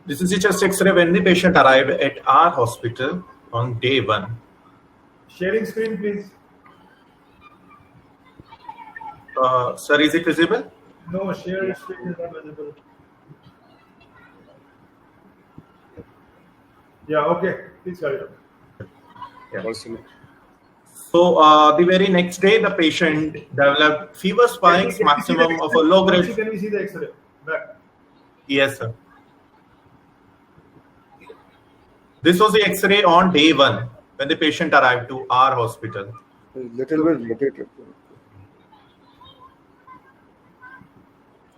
S5: This is the chest X-ray when the patient arrived at our hospital on day 1.
S2: Sharing screen, please.
S5: Sir, is it visible?
S2: No, share screen is not visible. Yeah, okay. Please carry on.
S5: Yeah. So the very next day, the patient developed fever spikes, maximum of a low grade.
S2: Can we see the X-ray? Back.
S5: Yes, sir. This was the X-ray on day 1 when the patient arrived to our hospital.
S4: Little bit rotated.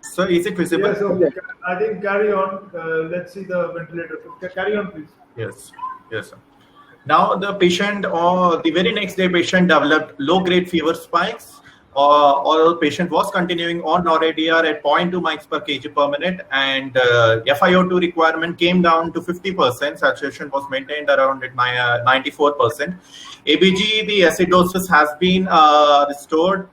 S5: Sir, is it visible?
S2: Yes, okay. I think carry on. Let's see the ventilator. Carry on, please.
S5: Yes, yes, sir. Now the patient, or the very next day, patient developed low-grade fever spikes, or the patient was continuing on NORADR at 0.2 mics per kg per minute, and FiO2 requirement came down to 50%. Saturation was maintained around at 94%. ABG, the acidosis has been restored.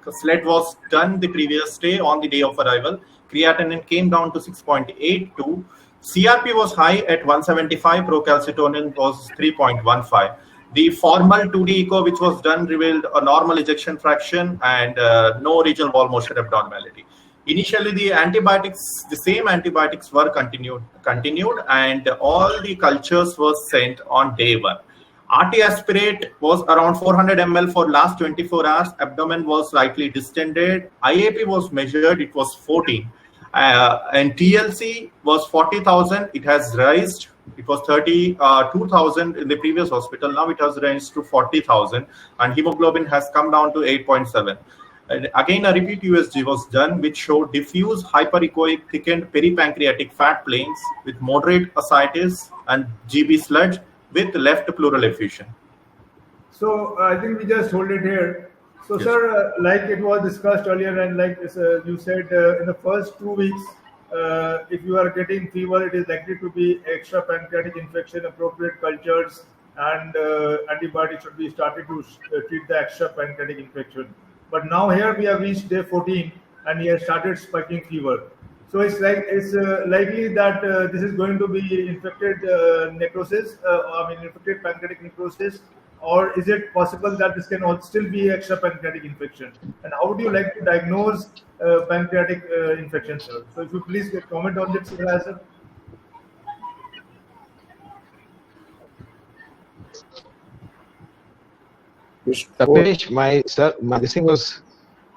S5: SLED was done the previous day on the day of arrival. Creatinine came down to 6.82. CRP was high at 175. Procalcitonin was 3.15. The formal 2D echo, which was done, revealed a normal ejection fraction and no regional wall motion abnormality. Initially, the antibiotics, the same antibiotics were continued, and all the cultures were sent on day 1. RT aspirate was around 400 ml for last 24 hours. Abdomen was slightly distended. IAP was measured. It was 14. And TLC was 40,000. It has raised. It was 32,000 in the previous hospital. Now it has raised to 40,000. And hemoglobin has come down to 8.7. And again, a repeat USG was done, which showed diffuse hyperechoic thickened peripancreatic fat planes with moderate ascites and GB sludge with left pleural effusion.
S2: So I think we just hold it here. So, yes. Sir, like it was discussed earlier, and like you said, in the first 2 weeks, if you are getting fever, it is likely to be extra pancreatic infection, appropriate cultures, and antibiotics should be started to treat the extra pancreatic infection. But now here we have reached day 14, and he has started spiking fever. So it's likely that this is going to be infected necrosis, infected pancreatic necrosis, or is it possible that this can also still be extra pancreatic infection? And how would you like to diagnose pancreatic infection, sir? So if you please comment on this, sir.
S6: Tapesh, this thing was.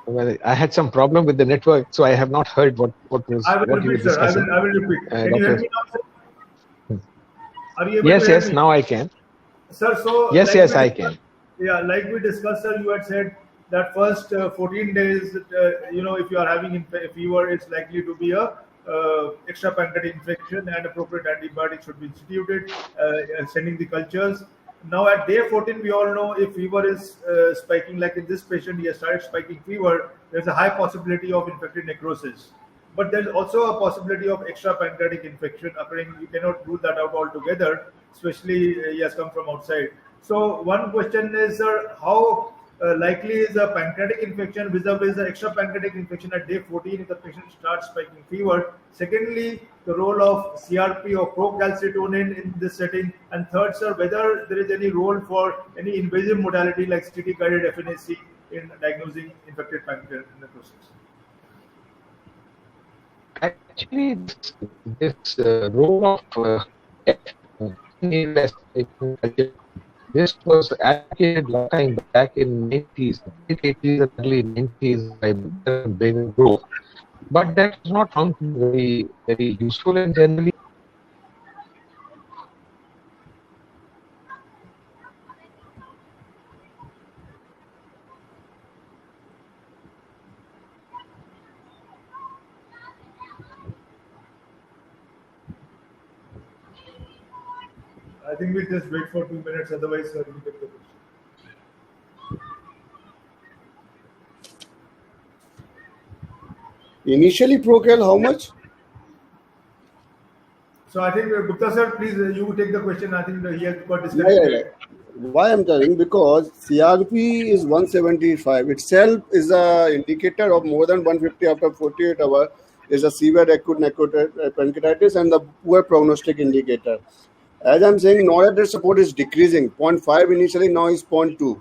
S6: Well, I had some problem with the network, so I have not heard what you were discussing.
S2: I will repeat. Can you hear me now, sir? Are you able
S6: yes,
S2: to hear
S6: yes,
S2: me?
S6: Now I can.
S2: Sir, so
S6: yes, I can.
S2: Yeah, like we discussed, sir, you had said that first 14 days, if you are having fever, it's likely to be a extra pancreatic infection, and appropriate antibiotics should be instituted, sending the cultures. Now at day 14, we all know if fever is spiking, like in this patient, he has started spiking fever, there's a high possibility of infected necrosis. But there's also a possibility of extra pancreatic infection occurring. You cannot rule that out altogether, especially he has come from outside. So one question is, sir, how likely is a pancreatic infection vis-a-vis the extra pancreatic infection at day 14 if the patient starts spiking fever? Secondly, the role of CRP or procalcitonin in this setting. And third, sir, whether there is any role for any invasive modality like CT-guided FNAC in diagnosing infected pancreatic necrosis.
S6: Actually, this role of this was advocated long time back in 90s, late 80s and early 90s by Brain Grove, but that is not found to be very, very useful and generally.
S2: I think we'll just wait for 2 minutes, otherwise, sir, we get the question.
S4: Initially, Procal, how much?
S2: So I think Gupta sir, please you take the question. I think he has got
S4: Yeah,
S2: disconnected.
S4: Why I'm telling? Because CRP is 175 itself is a indicator of more than 150 after 48 hours is a severe acute pancreatitis and the poor prognostic indicator. As I'm saying, NORAD support is decreasing. 0.5 initially, now is 0.2.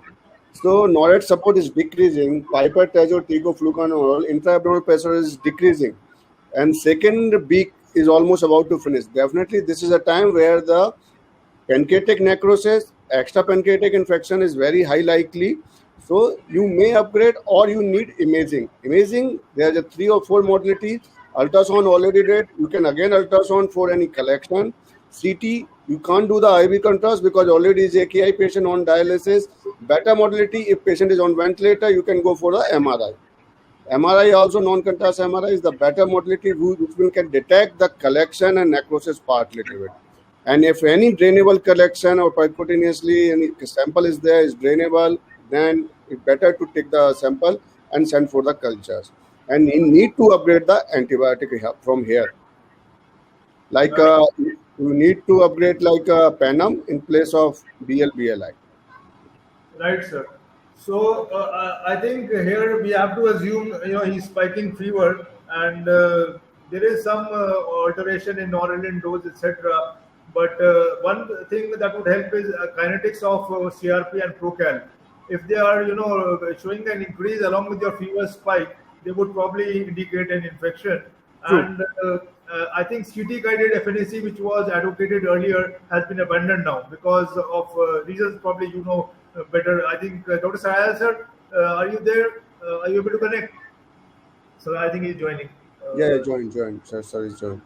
S4: So NORAD support is decreasing. Pipetazole, ticoflucanolone, intra-abdominal pressure is decreasing. And second week is almost about to finish. Definitely, this is a time where the pancreatic necrosis, extra pancreatic infection is very high likely. So you may upgrade or you need imaging. Imaging, there's a 3 or 4 modalities. Ultrasound already did. You can again ultrasound for any collection. CT, you can't do the IV contrast because already is AKI patient on dialysis. Better modality, if patient is on ventilator, you can go for the MRI. MRI also, non-contrast MRI is the better modality which can detect the collection and necrosis part little bit. And if any drainable collection or percutaneously any sample is there, is drainable, then it's better to take the sample and send for the cultures. And you need to upgrade the antibiotic from here. Like you need to upgrade like Penem in place of BLI.
S2: Right, sir. So I think here we have to assume he's spiking fever, and there is some alteration in noradrenaline dose, etc. But one thing that would help is kinetics of CRP and Procal. If they are showing an increase along with your fever spike, they would probably indicate an infection.
S4: True.
S2: And I think CT guided FNAC, which was advocated earlier, has been abandoned now because of reasons probably better. I think Dr. Sayal sir, are you there? Are you able to connect? So I think he's joining.
S4: Join. Sir is join.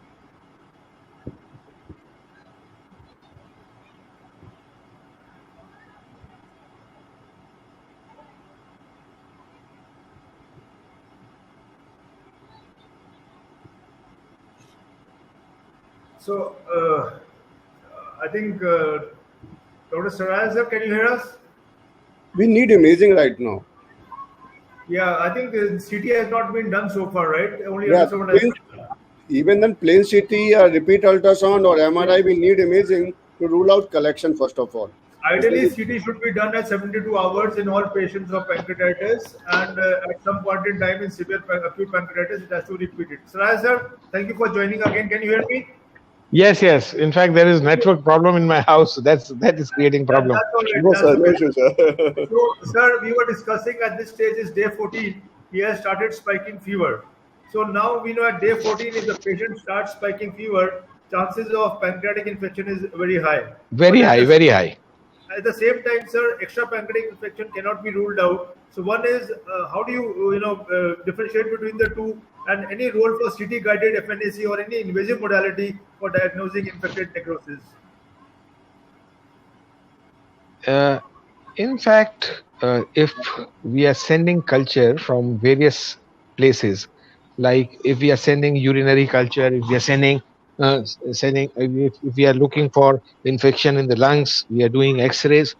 S2: So I think Dr. Saraj sir, can you hear us?
S4: We need imaging right now.
S2: Yeah, I think CT has not been done so far, right? Only
S4: Yeah,
S2: ultrasound
S4: even then plain CT or repeat ultrasound or MRI, we need imaging to rule out collection first of all.
S2: Ideally, CT should be done at 72 hours in all patients of pancreatitis, and at some point in time in severe acute pancreatitis, it has to repeat it. Saraj sir, thank you for joining again. Can you hear me?
S6: Yes. In fact, there is network problem in my house. That is creating problem.
S2: That's all right.
S4: No,
S2: That's
S4: sir,
S2: all
S4: no
S2: right.
S4: issue, sir.
S2: So, sir, we were discussing at this stage is day 14. He has started spiking fever. So now we know at day 14, if the patient starts spiking fever, chances of pancreatic infection is very high.
S6: Very high.
S2: At the same time, sir, extra pancreatic infection cannot be ruled out. So one is how do you differentiate between the two, and any role for CT guided FNAC or any invasive modality for diagnosing infected necrosis?
S6: In fact, if we are sending culture from various places, like if we are sending urinary culture, if we are sending if we are looking for infection in the lungs, we are doing X-rays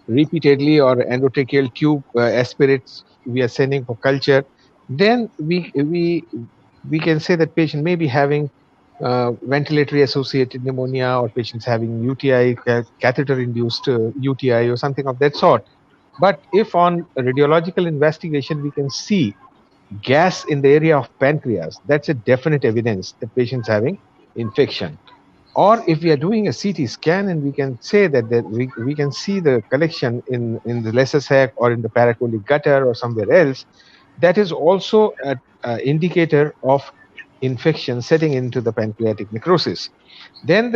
S6: repeatedly, or endotracheal tube aspirates we are sending for culture, then we can say that patient may be having ventilatory associated pneumonia, or patients having UTI, catheter induced UTI or something of that sort. But if on radiological investigation we can see gas in the area of pancreas, that's a definite evidence that patient's having infection. Or if we are doing a CT scan and we can say that we can see the collection in the lesser sac or in the paracolic gutter or somewhere else, that is also an indicator of infection setting into the pancreatic necrosis. Then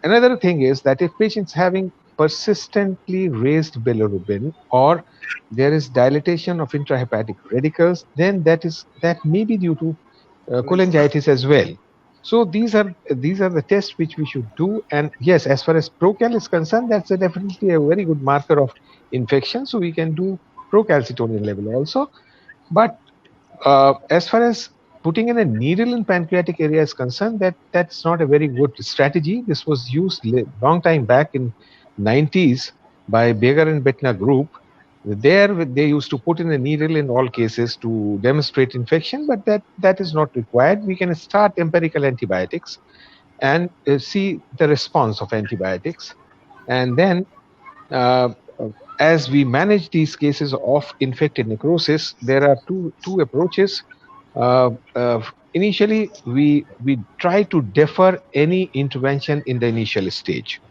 S6: another thing is that if patient's having persistently raised bilirubin, or there is dilatation of intrahepatic radicals, then that may be due to cholangitis as well. So these are the tests which we should do. And yes, as far as Procal is concerned, that's definitely a very good marker of infection. So we can do procalcitonin level also. But as far as putting in a needle in pancreatic area is concerned, that's not a very good strategy. This was used long time back in 90s by Beger and Bettner group. There they used to put in a needle in all cases to demonstrate infection, but that is not required. We can start empirical antibiotics. and see the response of antibiotics. And then as we manage these cases of infected necrosis, there are two approaches. Initially, we try to defer any intervention in the initial stage,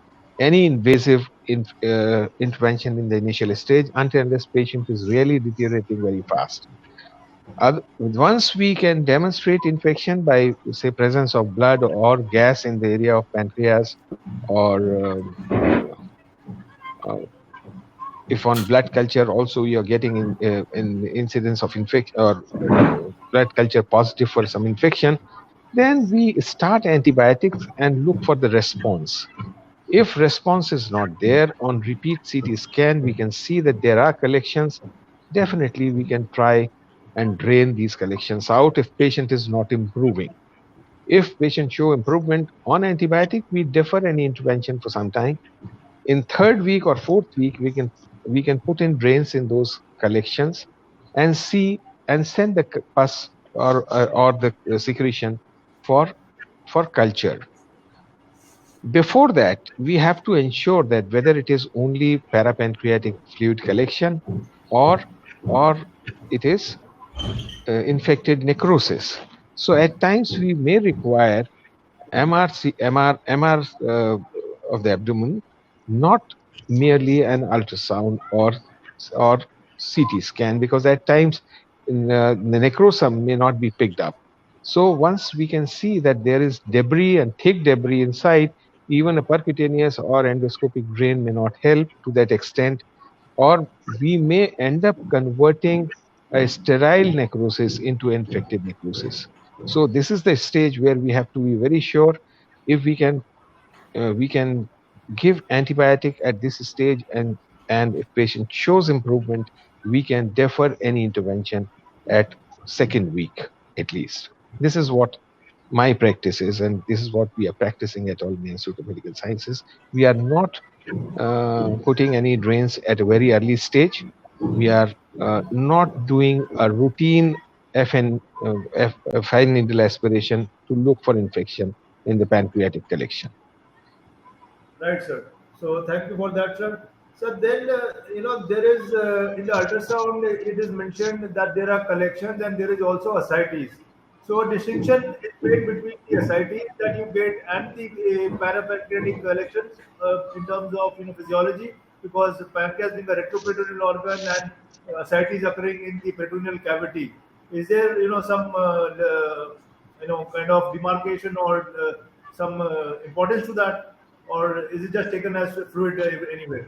S6: any invasive intervention in the initial stage, until unless patient is really deteriorating very fast. Once we can demonstrate infection by, say, presence of blood or gas in the area of pancreas, or if on blood culture also you're getting in incidence of infection, or blood culture positive for some infection, then we start antibiotics and look for the response. If response is not there, on repeat CT scan, we can see that there are collections. Definitely we can try and drain these collections out if patient is not improving. If patient show improvement on antibiotic, we defer any intervention for some time. In third week or fourth week, we can put in drains in those collections and see and send the pus or the secretion for culture. Before that, we have to ensure that whether it is only parapancreatic fluid collection or it is infected necrosis. So at times we may require MR of the abdomen, not merely an ultrasound or CT scan, because at times the necrosum may not be picked up. So once we can see that there is debris and thick debris inside, even a percutaneous or endoscopic drain may not help to that extent, or we may end up converting a sterile necrosis into infected necrosis. So this is the stage where we have to be very sure if we can give antibiotic at this stage, and if patient shows improvement, we can defer any intervention at second week at least. This is what my practice is, and this is what we are practicing at All India Institute of Medical Sciences. We are not putting any drains at a very early stage. We are not doing a routine fine needle aspiration to look for infection in the pancreatic collection.
S2: Right, sir. So thank you for that, sir. So then, there is in the ultrasound, it is mentioned that there are collections and there is also ascites. So a distinction is made between the ascites that you get and the parapancreatic collections in terms of physiology, because the pancreas being a retroperitoneal organ and ascites occurring in the peritoneal cavity. Is there some kind of demarcation or some importance to that, or is it just taken as fluid anyway?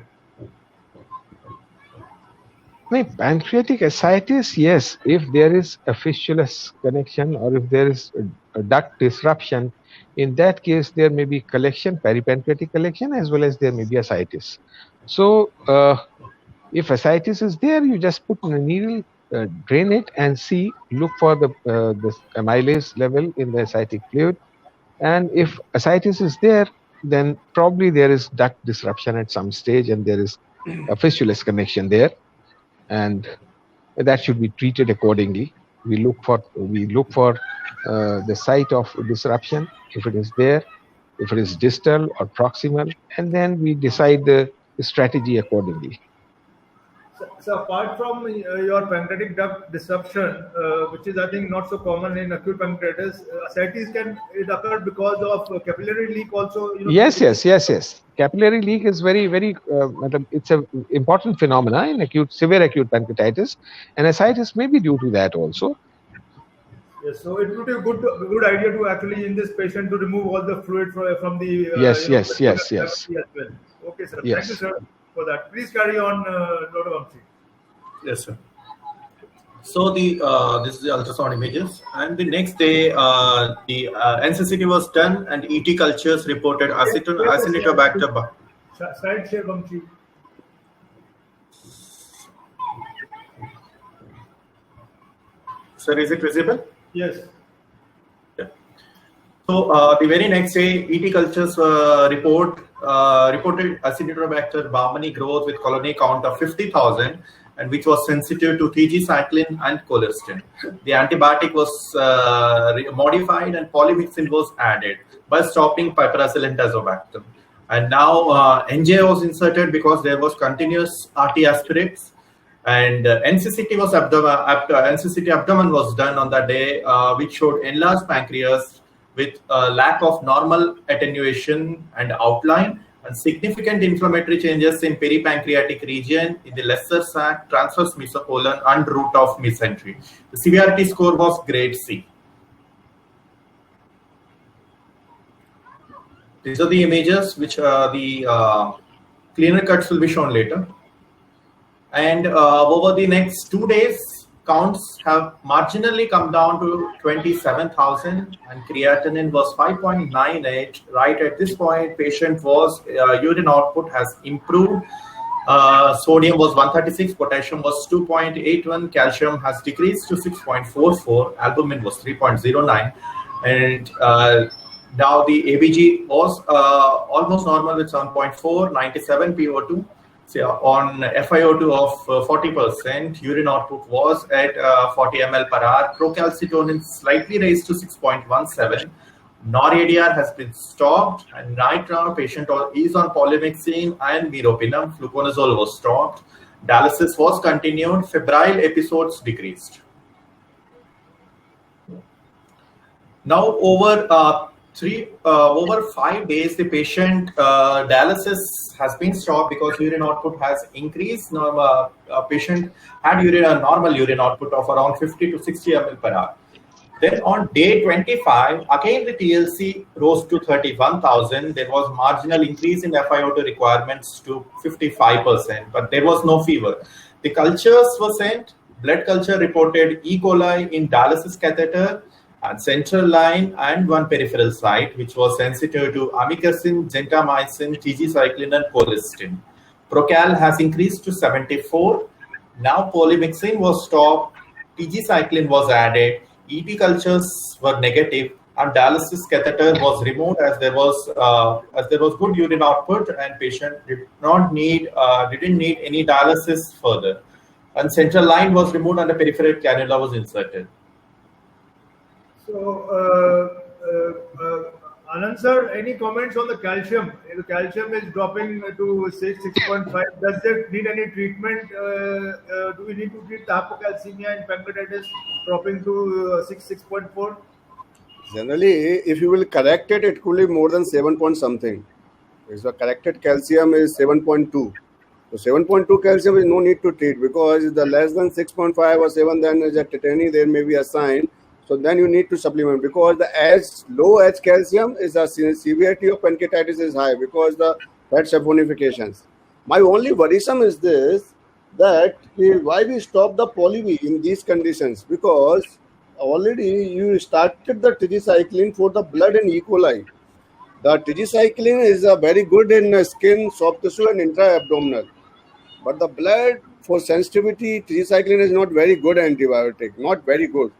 S6: Pancreatic ascites, yes, if there is a fistulous connection or if there is a duct disruption, in that case there may be collection, peripancreatic collection, as well as there may be ascites. So if ascites is there, you just put in a needle, drain it, and look for the amylase level in the ascitic fluid. And if ascites is there, then probably there is duct disruption at some stage and there is a fistulous connection there, and that should be treated accordingly. We look for the site of disruption, if it is there, if it is distal or proximal, and then we decide the strategy accordingly.
S2: So apart from your pancreatic duct disruption, which is I think not so common in acute pancreatitis, ascites can occur because of capillary leak also.
S6: Yes. Capillary leak is very, very. It's an important phenomena in severe acute pancreatitis, and ascites may be due to that also.
S2: Yes, so it would be a good idea to actually in this patient to remove all the fluid from the.
S6: Yes.
S2: As well. Okay, sir.
S6: Yes.
S2: Thank you, sir, for that. Please carry on, Dr. Vamsi.
S5: Yes, sir. So this is the ultrasound images, and the next day the NCCT was done, and ET cultures reported Acinetobacter.
S2: Side share, Vamsi.
S5: Sir, is it visible?
S2: Yes.
S5: Yeah. So the very next day, ET cultures reported Acinetobacter baumannii growth with colony count of 50,000. and which was sensitive to tigecycline and colistin. The antibiotic was modified and polymyxin was added by stopping piperacillin tazobactam. And now NJ was inserted because there was continuous RT aspirates, and NCCT was NCCT abdomen was done on that day, which showed enlarged pancreas with lack of normal attenuation and outline, and significant inflammatory changes in peripancreatic region in the lesser sac, transverse mesocolon, and root of mesentery. The severity score was grade C. These are the images which the cleaner cuts will be shown later. And over the next 2 days, counts have marginally come down to 27,000, and creatinine was 5.98. Right at this point, patient was urine output has improved. Sodium was 136, potassium was 2.81, calcium has decreased to 6.44, albumin was 3.09, and now the ABG was almost normal with 7.4, 97 PO2. So on FiO2 of 40%, urine output was at 40 ml per hour. Procalcitonin slightly raised to 6.17. NOR-ADR has been stopped, and right now patient is on polymyxin and meropenem. Fluconazole was stopped. Dialysis was continued. Febrile episodes decreased. Now over 5 days, the patient dialysis has been stopped because urine output has increased. Now, patient had normal urine output of around 50 to 60 ml per hour. Then on day 25, again the TLC rose to 31,000. There was marginal increase in FiO2 requirements to 55%, but there was no fever. The cultures were sent. Blood culture reported E. coli in dialysis catheter, and central line, and one peripheral site, which was sensitive to amikacin, gentamicin, tigecycline, and colistin. Procal has increased to 74. Now polymyxin was stopped, tigecycline was added, EP cultures were negative, and dialysis catheter was removed as there was good urine output, and patient didn't need any dialysis further. And central line was removed and the peripheral cannula was inserted.
S2: So, Anand sir, any comments on the calcium? The calcium is dropping to 6.5. Does it need any treatment? Do we need to treat the hypocalcemia and pancreatitis dropping to 6.4?
S4: Generally, if you will correct it, it could be more than 7 point something. If the corrected calcium is 7.2. So 7.2 calcium is no need to treat, because the less than 6.5 or 7, then is a tetany, there may be a sign. So then you need to supplement, because the as low as calcium is the severity of pancreatitis is high, because the fat saponifications. My only worrisome is this, that why we stop the poly in these conditions, because already you started the tigecycline for the blood and E. coli. The tigecycline is very good in skin, soft tissue, and intra-abdominal. But the blood, for sensitivity, tigecycline is not very good antibiotic, not very good.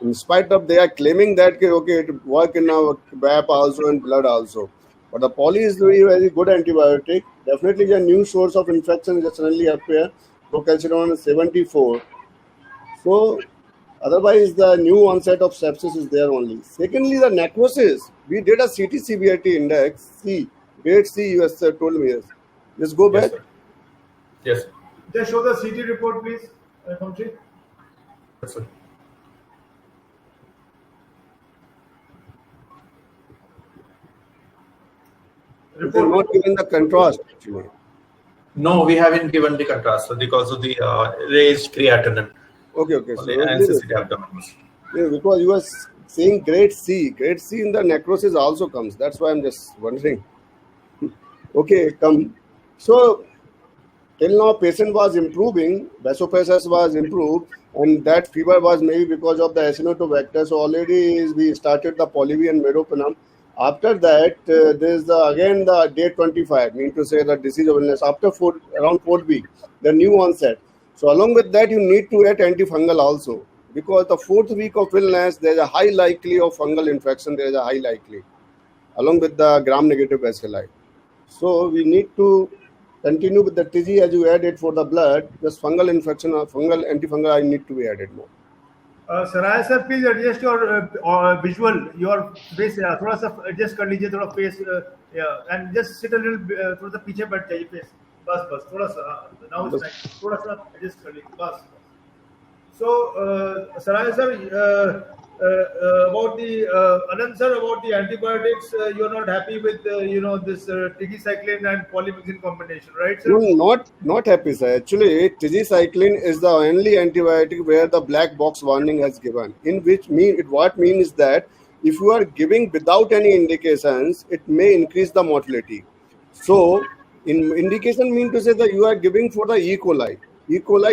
S4: In spite of they are claiming that okay, it work in our BAP also and blood also, but the poly is very, very good antibiotic. Definitely a new source of infection just suddenly appear. Procalcitonin 74. So otherwise the new onset of sepsis is there only. Secondly, the necrosis. We did a CT severity index C, grade C. You have told me yes. Just go back.
S5: Yes, sir.
S2: Just show the CT report, please, Kamshi.
S5: Yes, sir.
S4: You have not given the contrast actually.
S5: No, we haven't given the contrast because of the raised creatinine.
S4: Okay.
S5: So NCCT abdomen.
S4: Yeah, because you were saying grade C. Grade C in the necrosis also comes. That's why I'm just wondering. Okay, come. So till now patient was improving, vasopressors was improved, and that fever was maybe because of the Acinetobacter. So already we started the poly and meropenem. After that, there is again the day 25, mean to say the disease of illness. After around 4th week, the new onset. So along with that, you need to add antifungal also, because the 4th week of illness, there is a high likely of fungal infection. There is a high likely, along with the gram-negative bacilli. So we need to continue with the TG as you added for the blood. Just fungal infection or fungal antifungal I need to be added more.
S2: Saraya sir, please adjust your visual, your face. थोड़ा सा adjust कर लीजिए थोड़ा face, and just sit a little थोड़ा सा पीछे बैठ जाइए face. बस थोड़ा सा. Now it's nice. थोड़ा सा adjust कर लीजिए बस. So, Saraya sir, about the Anand sir, about the antibiotics, you're not happy with this tigecycline and polymyxin combination, right, sir?
S4: No, not happy, sir. Actually, tigecycline is the only antibiotic where the black box warning has given. In which what means is that if you are giving without any indications, it may increase the mortality. So, in indication mean to say that you are giving for the E. coli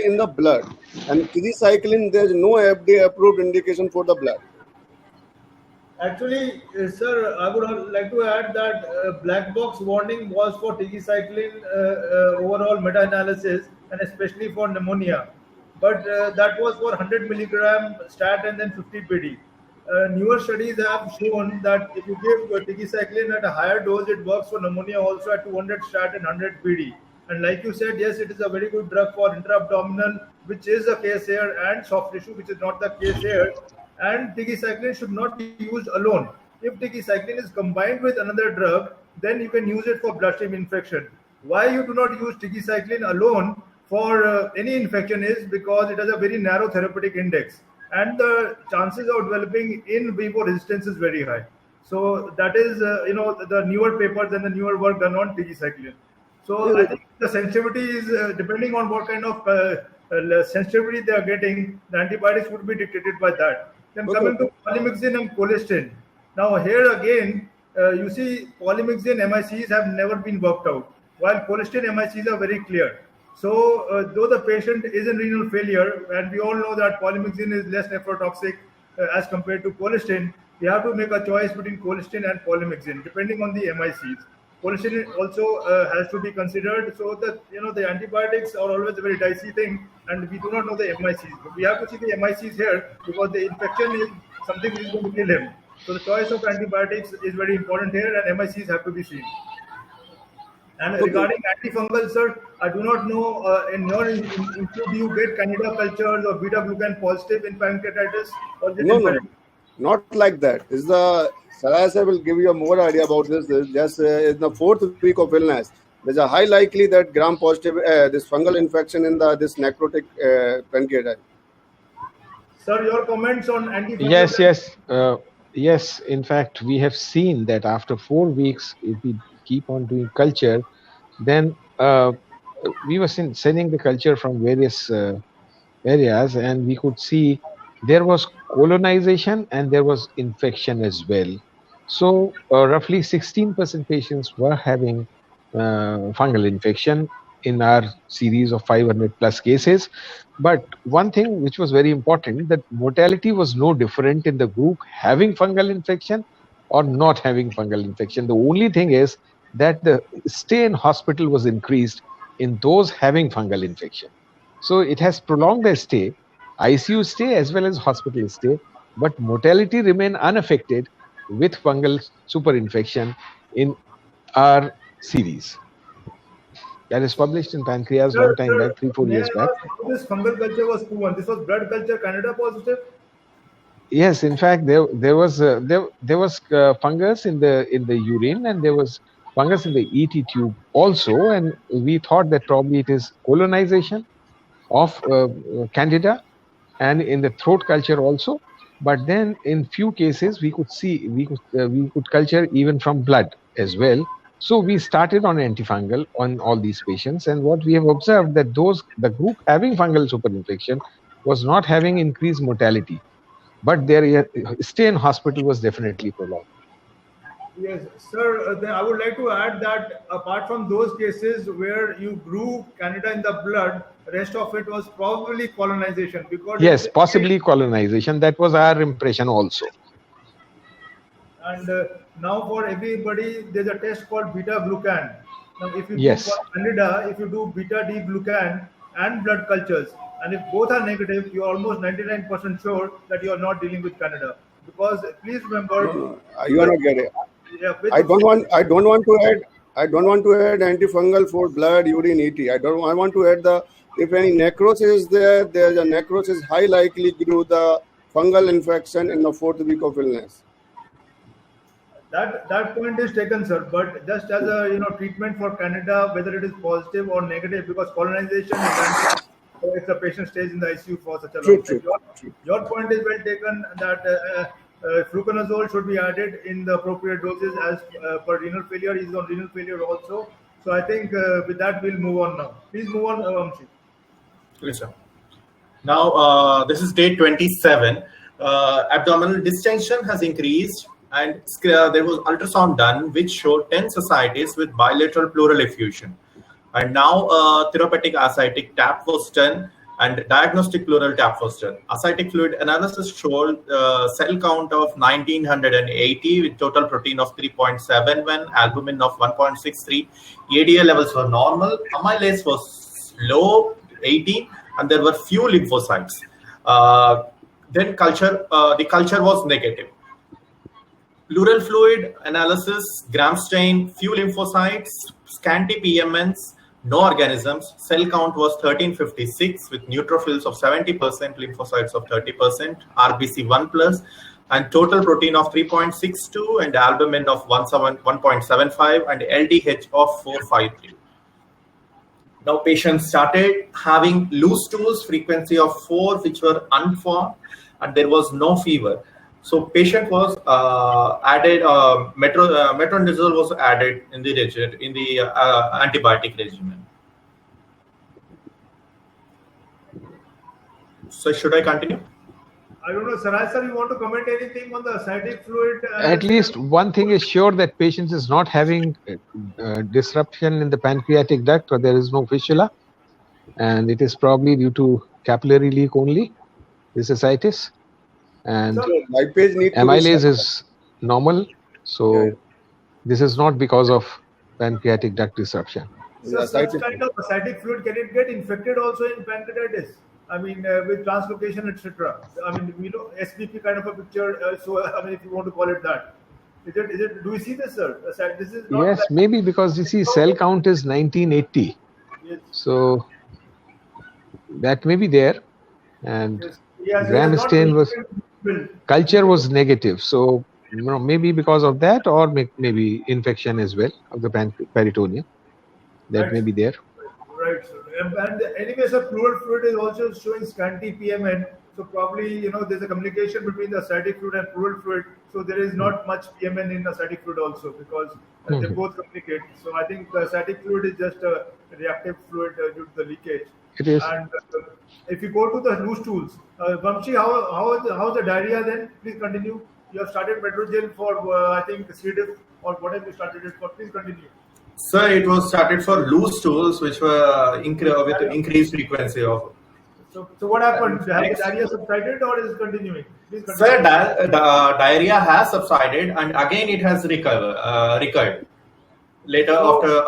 S4: in the blood, and tigecycline there is no FDA approved indication for the blood.
S2: Actually, sir, I would like to add that black box warning was for tigecycline overall meta-analysis, and especially for pneumonia. But that was for 100 milligram stat and then 50 PD. Newer studies have shown that if you give tigecycline at a higher dose, it works for pneumonia also at 200 stat and 100 PD. And like you said, yes, it is a very good drug for intra-abdominal, which is the case here, and soft tissue, which is not the case here. And tigecycline should not be used alone. If tigecycline is combined with another drug, then you can use it for bloodstream infection. Why you do not use tigecycline alone for any infection is because it has a very narrow therapeutic index, and the chances of developing in vivo resistance is very high. So that is, the newer papers and the newer work done on tigecycline. So I think the sensitivity is depending on what kind of sensitivity they are getting, the antibiotics would be dictated by that. Then coming to polymyxin and colistin. Now here again, you see polymyxin MICs have never been worked out, while colistin MICs are very clear. So though the patient is in renal failure, and we all know that polymyxin is less nephrotoxic as compared to colistin, we have to make a choice between colistin and polymyxin depending on the MICs. Colistin also has to be considered, so that the antibiotics are always a very dicey thing, and we do not know the MICs. But we have to see the MICs here because the infection is something which is going to kill him. So the choice of antibiotics is very important here, and MICs have to be seen. And regarding antifungal, sir, I do not know in your institute do you get Candida cultures or beta glucan positive in pancreatitis? Or
S4: No, not like that. Is the Saraya will give you a more idea about this. Just in the 4th week of illness, there's a high likely that gram positive this fungal infection in this necrotic pancreatitis.
S2: Sir, your comments on antifungal?
S6: Yes. In fact, we have seen that after 4 weeks, if we keep on doing culture, then we were sending the culture from various areas, and we could see there was colonization and there was infection as well. So roughly 16% patients were having fungal infection in our series of 500 plus cases. But one thing which was very important, that mortality was no different in the group having fungal infection or not having fungal infection. The only thing is that the stay in hospital was increased in those having fungal infection. So it has prolonged the stay, ICU stay as well as hospital stay, but mortality remained unaffected with fungal superinfection in our series. That is published in Pancreas long time back, 3-4 years back.
S2: This fungal culture was proven. This was blood culture, Candida positive.
S6: Yes, in fact, there was fungus in the urine, and there was fungus in the ET tube also, and we thought that probably it is colonization of Candida, and in the throat culture also. But then in few cases we could culture even from blood as well. So we started on antifungal on all these patients, and what we have observed that the group having fungal superinfection was not having increased mortality, but their stay in hospital was definitely prolonged.
S2: Yes, sir. Then I would like to add that apart from those cases where you grew Candida in the blood, rest of it was probably colonization. Because
S6: yes, possibly colonization. That was our impression also.
S2: And now for everybody, there's a test called beta glucan. Now, if you
S6: yes.
S2: do for Candida, if you do beta D glucan and blood cultures, and if both are negative, you're almost 99% sure that you are not dealing with Candida. Because please remember,
S4: you are not getting.
S2: Yeah,
S4: I don't want to I don't want to add antifungal for blood, urine, ET. I want to add if any necrosis is there, there's a necrosis high likely due to the fungal infection in the 4th week of illness.
S2: That point is taken, sir. But just as a treatment for Candida, whether it is positive or negative, because colonization is done if the patient stays in the ICU for such a long time. Your point is well taken that fluconazole should be added in the appropriate doses as per renal failure. He is on renal failure also. So I think with that we'll move on now. Please move on, Vamshi.
S5: Yes, sir. Now this is day 27. Abdominal distension has increased, and there was ultrasound done which showed 10 ascites with bilateral pleural effusion. And now therapeutic ascitic tap was done and diagnostic pleural tap was done. Ascitic fluid analysis showed cell count of 1980 with total protein of 3.71, albumin of 1.63. ADA levels were normal. Amylase was low, 80, and there were few lymphocytes. Then the culture was negative. Pleural fluid analysis, gram stain, few lymphocytes, scanty PMNs, no organisms. Cell count was 1356 with neutrophils of 70%, lymphocytes of 30%, RBC 1+, and total protein of 3.62 and albumin of 1.75 and LDH of 453. Now patients started having loose stools, frequency of 4, which were unformed, and there was no fever. So patient was added, metronidazole was added in the antibiotic regimen. So should I continue?
S2: I don't know, Sarai sir, you want to comment anything on the ascitic fluid?
S6: At least one thing is sure, that patient is not having disruption in the pancreatic duct, or there is no fistula, and it is probably due to capillary leak only, this ascites. And amylase is normal, so this is not because of pancreatic duct disruption.
S2: So such kind of ascitic fluid, can it get infected also in pancreatitis? I mean, with translocation, etc. I mean, SBP kind of a picture. So, I mean, if you want to call it that, is it? Do we see this, sir? This is not
S6: yes, maybe because you see, cell count is 1980. Yes. So that may be there, and gram stain was. Culture was negative, so maybe because of that, or maybe infection as well of the peritoneum, that may be there.
S2: Right, sir. And anyway, sir, pleural fluid is also showing scanty PMN, so probably there's a communication between the ascitic fluid and pleural fluid. So there is not much PMN in ascitic fluid also, because they both communicate. So I think the ascitic fluid is just a reactive fluid due to the leakage.
S6: It is.
S2: And if you go to the loose stools, Vamshi, how's the diarrhea then? Please continue. You have started Metrogyl for I think C. diff, or what have you started it for? Please continue.
S5: Sir, it was started for loose stools, which were with increased frequency of.
S2: So what happened? Has the diarrhea subsided or is it continuing? Please continue.
S5: Sir, diarrhea has subsided, and again it has recurred later after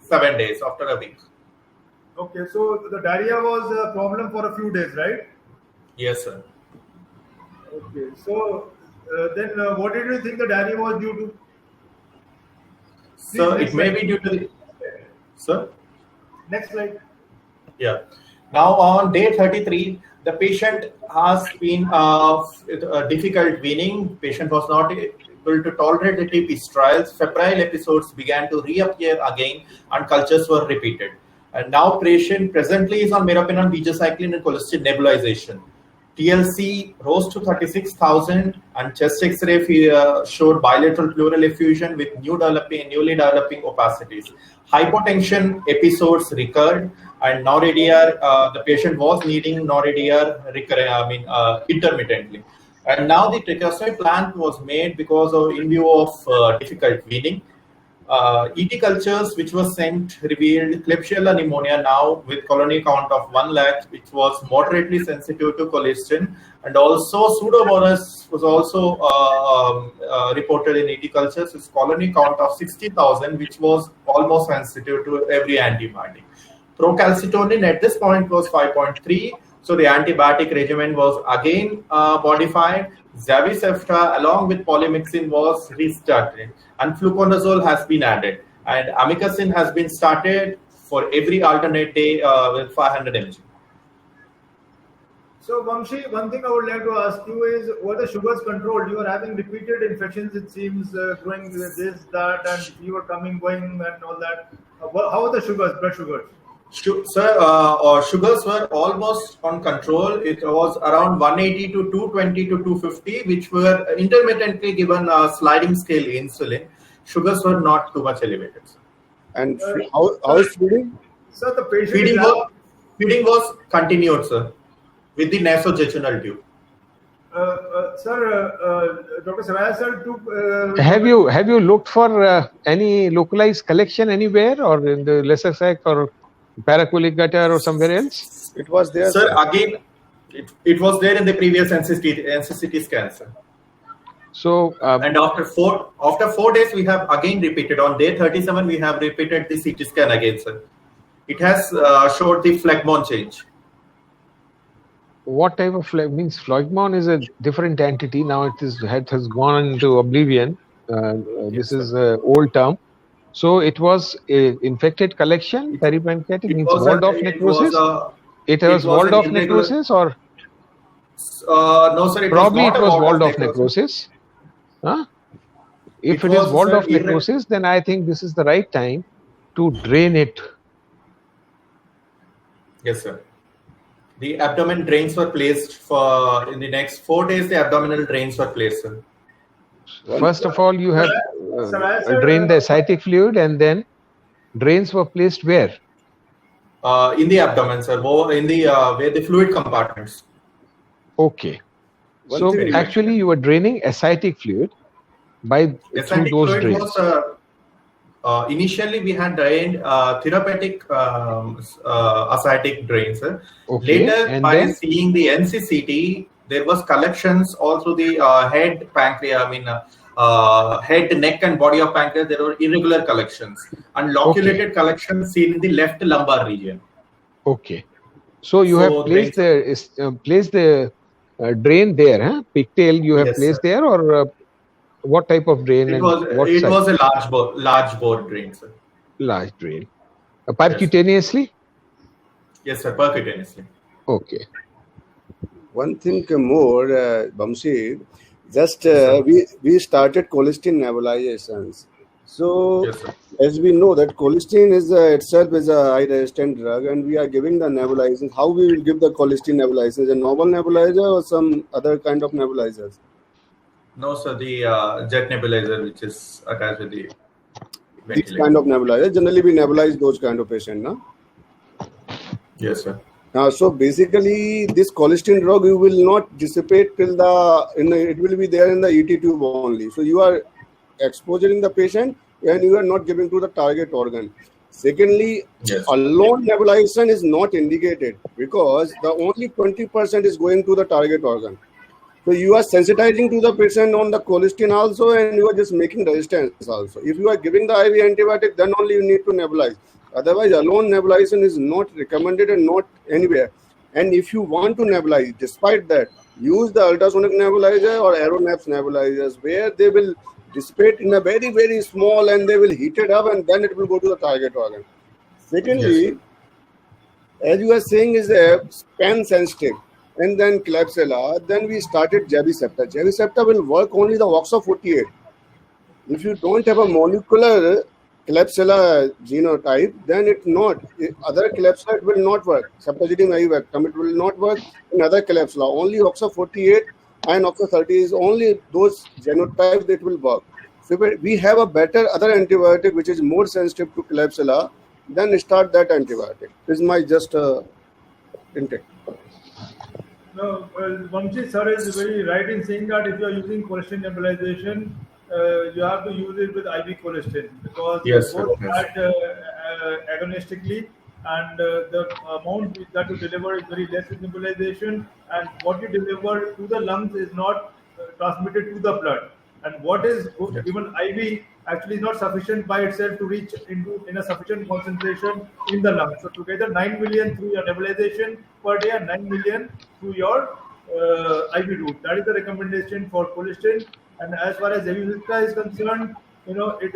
S5: 7 days, after a week.
S2: Okay, so the diarrhea was a problem for a few days, right?
S5: Yes, sir.
S2: Okay, so then what did you think the diarrhea was due to?
S5: So it may be due to the... Sir?
S2: Next slide.
S5: Yeah. Now on day 33, the patient has been difficult weaning. Patient was not able to tolerate the TP trials. Febrile episodes began to reappear again, and cultures were repeated. And now patient presently is on meropenem, bezocycline, and colistin nebulization. TLC rose to 36,000, and chest X-ray showed bilateral pleural effusion with newly developing opacities. Hypotension episodes recurred, and NOR-ADR, the patient was needing NOR-ADR intermittently. And now the tracheostomy plan was made because of in view of difficult weaning. ET cultures which was sent revealed Klebsiella pneumonia now with colony count of 1 lakh, which was moderately sensitive to colistin, and also Pseudomonas was also reported in ET cultures with colony count of 60,000, which was almost sensitive to every antibiotic. Procalcitonin at this point was 5.3, so the antibiotic regimen was again modified. Zavicefta along with polymyxin was restarted, and fluconazole has been added. and amikacin has been started for every alternate day with 500 mg.
S2: So, Vamshi, one thing I would like to ask you is, were the sugars controlled? You are having repeated infections, it seems, growing with this, that, and you were coming, going, and all that. How are the sugars, blood sugars?
S5: Sir, sugars were almost on control. It was around 180 to 220 to 250, which were intermittently given a sliding scale insulin. Sugars were not too much elevated. Sir.
S4: And how is feeding?
S2: Sir, the patient
S5: Feeding was continued, sir, with the nasojejunal tube.
S2: Dr. Saraya sir,
S6: have you looked for any localized collection anywhere, or in the lesser sac or paracoelic gutter or somewhere else?
S4: It was there,
S5: sir. Again, it was there in the previous NCCT scan, sir.
S6: So
S5: and after 4 days, we have again repeated. On day 37, we have repeated the CT scan again, sir. It has showed the phlegmon change.
S6: What type of means phlegmon is a different entity now? It has gone into oblivion. This is an old term. So it was a infected collection, peripancreatic, means walled-off necrosis. It was walled-off necrosis, or
S5: no, sir.
S6: Probably it was walled-off necrosis. Huh? If it is walled-off necrosis, then I think this is the right time to drain it.
S5: Yes, sir. The abdomen drains were placed in the next 4 days. The abdominal drains were placed, sir.
S6: First of all, you have drained the ascitic fluid, and then drains were placed where?
S5: In the abdomen, sir. In the where the fluid compartments.
S6: Okay. So actually, you were draining ascitic fluid through those drains.
S5: Initially, we had drained therapeutic ascitic drains, sir.
S6: Okay.
S5: Later, by seeing the NCCT, there was collections all through the head, pancreas. Head, neck, and body of pancreas. There were irregular collections and loculated collections seen in the left lumbar region.
S6: Okay. So you have placed the drain there, huh? Pigtail you have placed there, or what type of drain?
S5: It was a large bore drain, sir.
S6: Large drain. Percutaneously?
S5: Yes, sir. Percutaneously.
S6: Okay.
S4: One thing more, Vamshi, just we started colistin nebulizations. So
S5: yes,
S4: as we know that colistin is itself is a high resistant drug, and we are giving the nebulizations. How we will give the colistin nebulizations? A normal nebulizer or some other kind of nebulizers?
S5: No, sir. The jet nebulizer, which is attached with the ventilator.
S4: This kind of nebulizer. Generally, we nebulize those kind of patients, no?
S5: Yes, sir.
S4: So basically, this colistin drug you will not dissipate till it will be there in the ET tube only. So you are exposing the patient and you are not giving to the target organ. Secondly, alone nebulization is not indicated because the only 20% is going to the target organ. So you are sensitizing to the patient on the colistin also, and you are just making resistance also. If you are giving the IV antibiotic, then only you need to nebulize. Otherwise, alone nebulization is not recommended and not anywhere. And if you want to nebulize, despite that, use the ultrasonic nebulizer or aeronaps nebulizers, where they will dissipate in a very, very small, and they will heat it up, and then it will go to the target organ. Secondly, as you are saying, is a span sensitive, and then Klebsiella, then we started Javicepta. Javicepta will work only the OXO48. If you don't have a molecular Klebsiella genotype, then it not. Other Klebsiella, it will not work. Ceftazidime avibactam, it will not work in other Klebsiella. Only OXO48 and OXO30 is only those genotypes that will work. So if we have a better other antibiotic which is more sensitive to Klebsiella, then start that antibiotic. This is my just intake.
S2: No, Vamshi sir is very right in saying that if you are using colistin nebulization, you have to use it with IV colistin because both act agonistically, and the amount that you deliver is very less in nebulization, and what you deliver to the lungs is not transmitted to the blood, and what is given IV actually is not sufficient by itself to reach in a sufficient concentration in the lungs. So together 9 million through your nebulization per day and 9 million through your IV route. That is the recommendation for colistin. And as far as Javicepta is concerned, it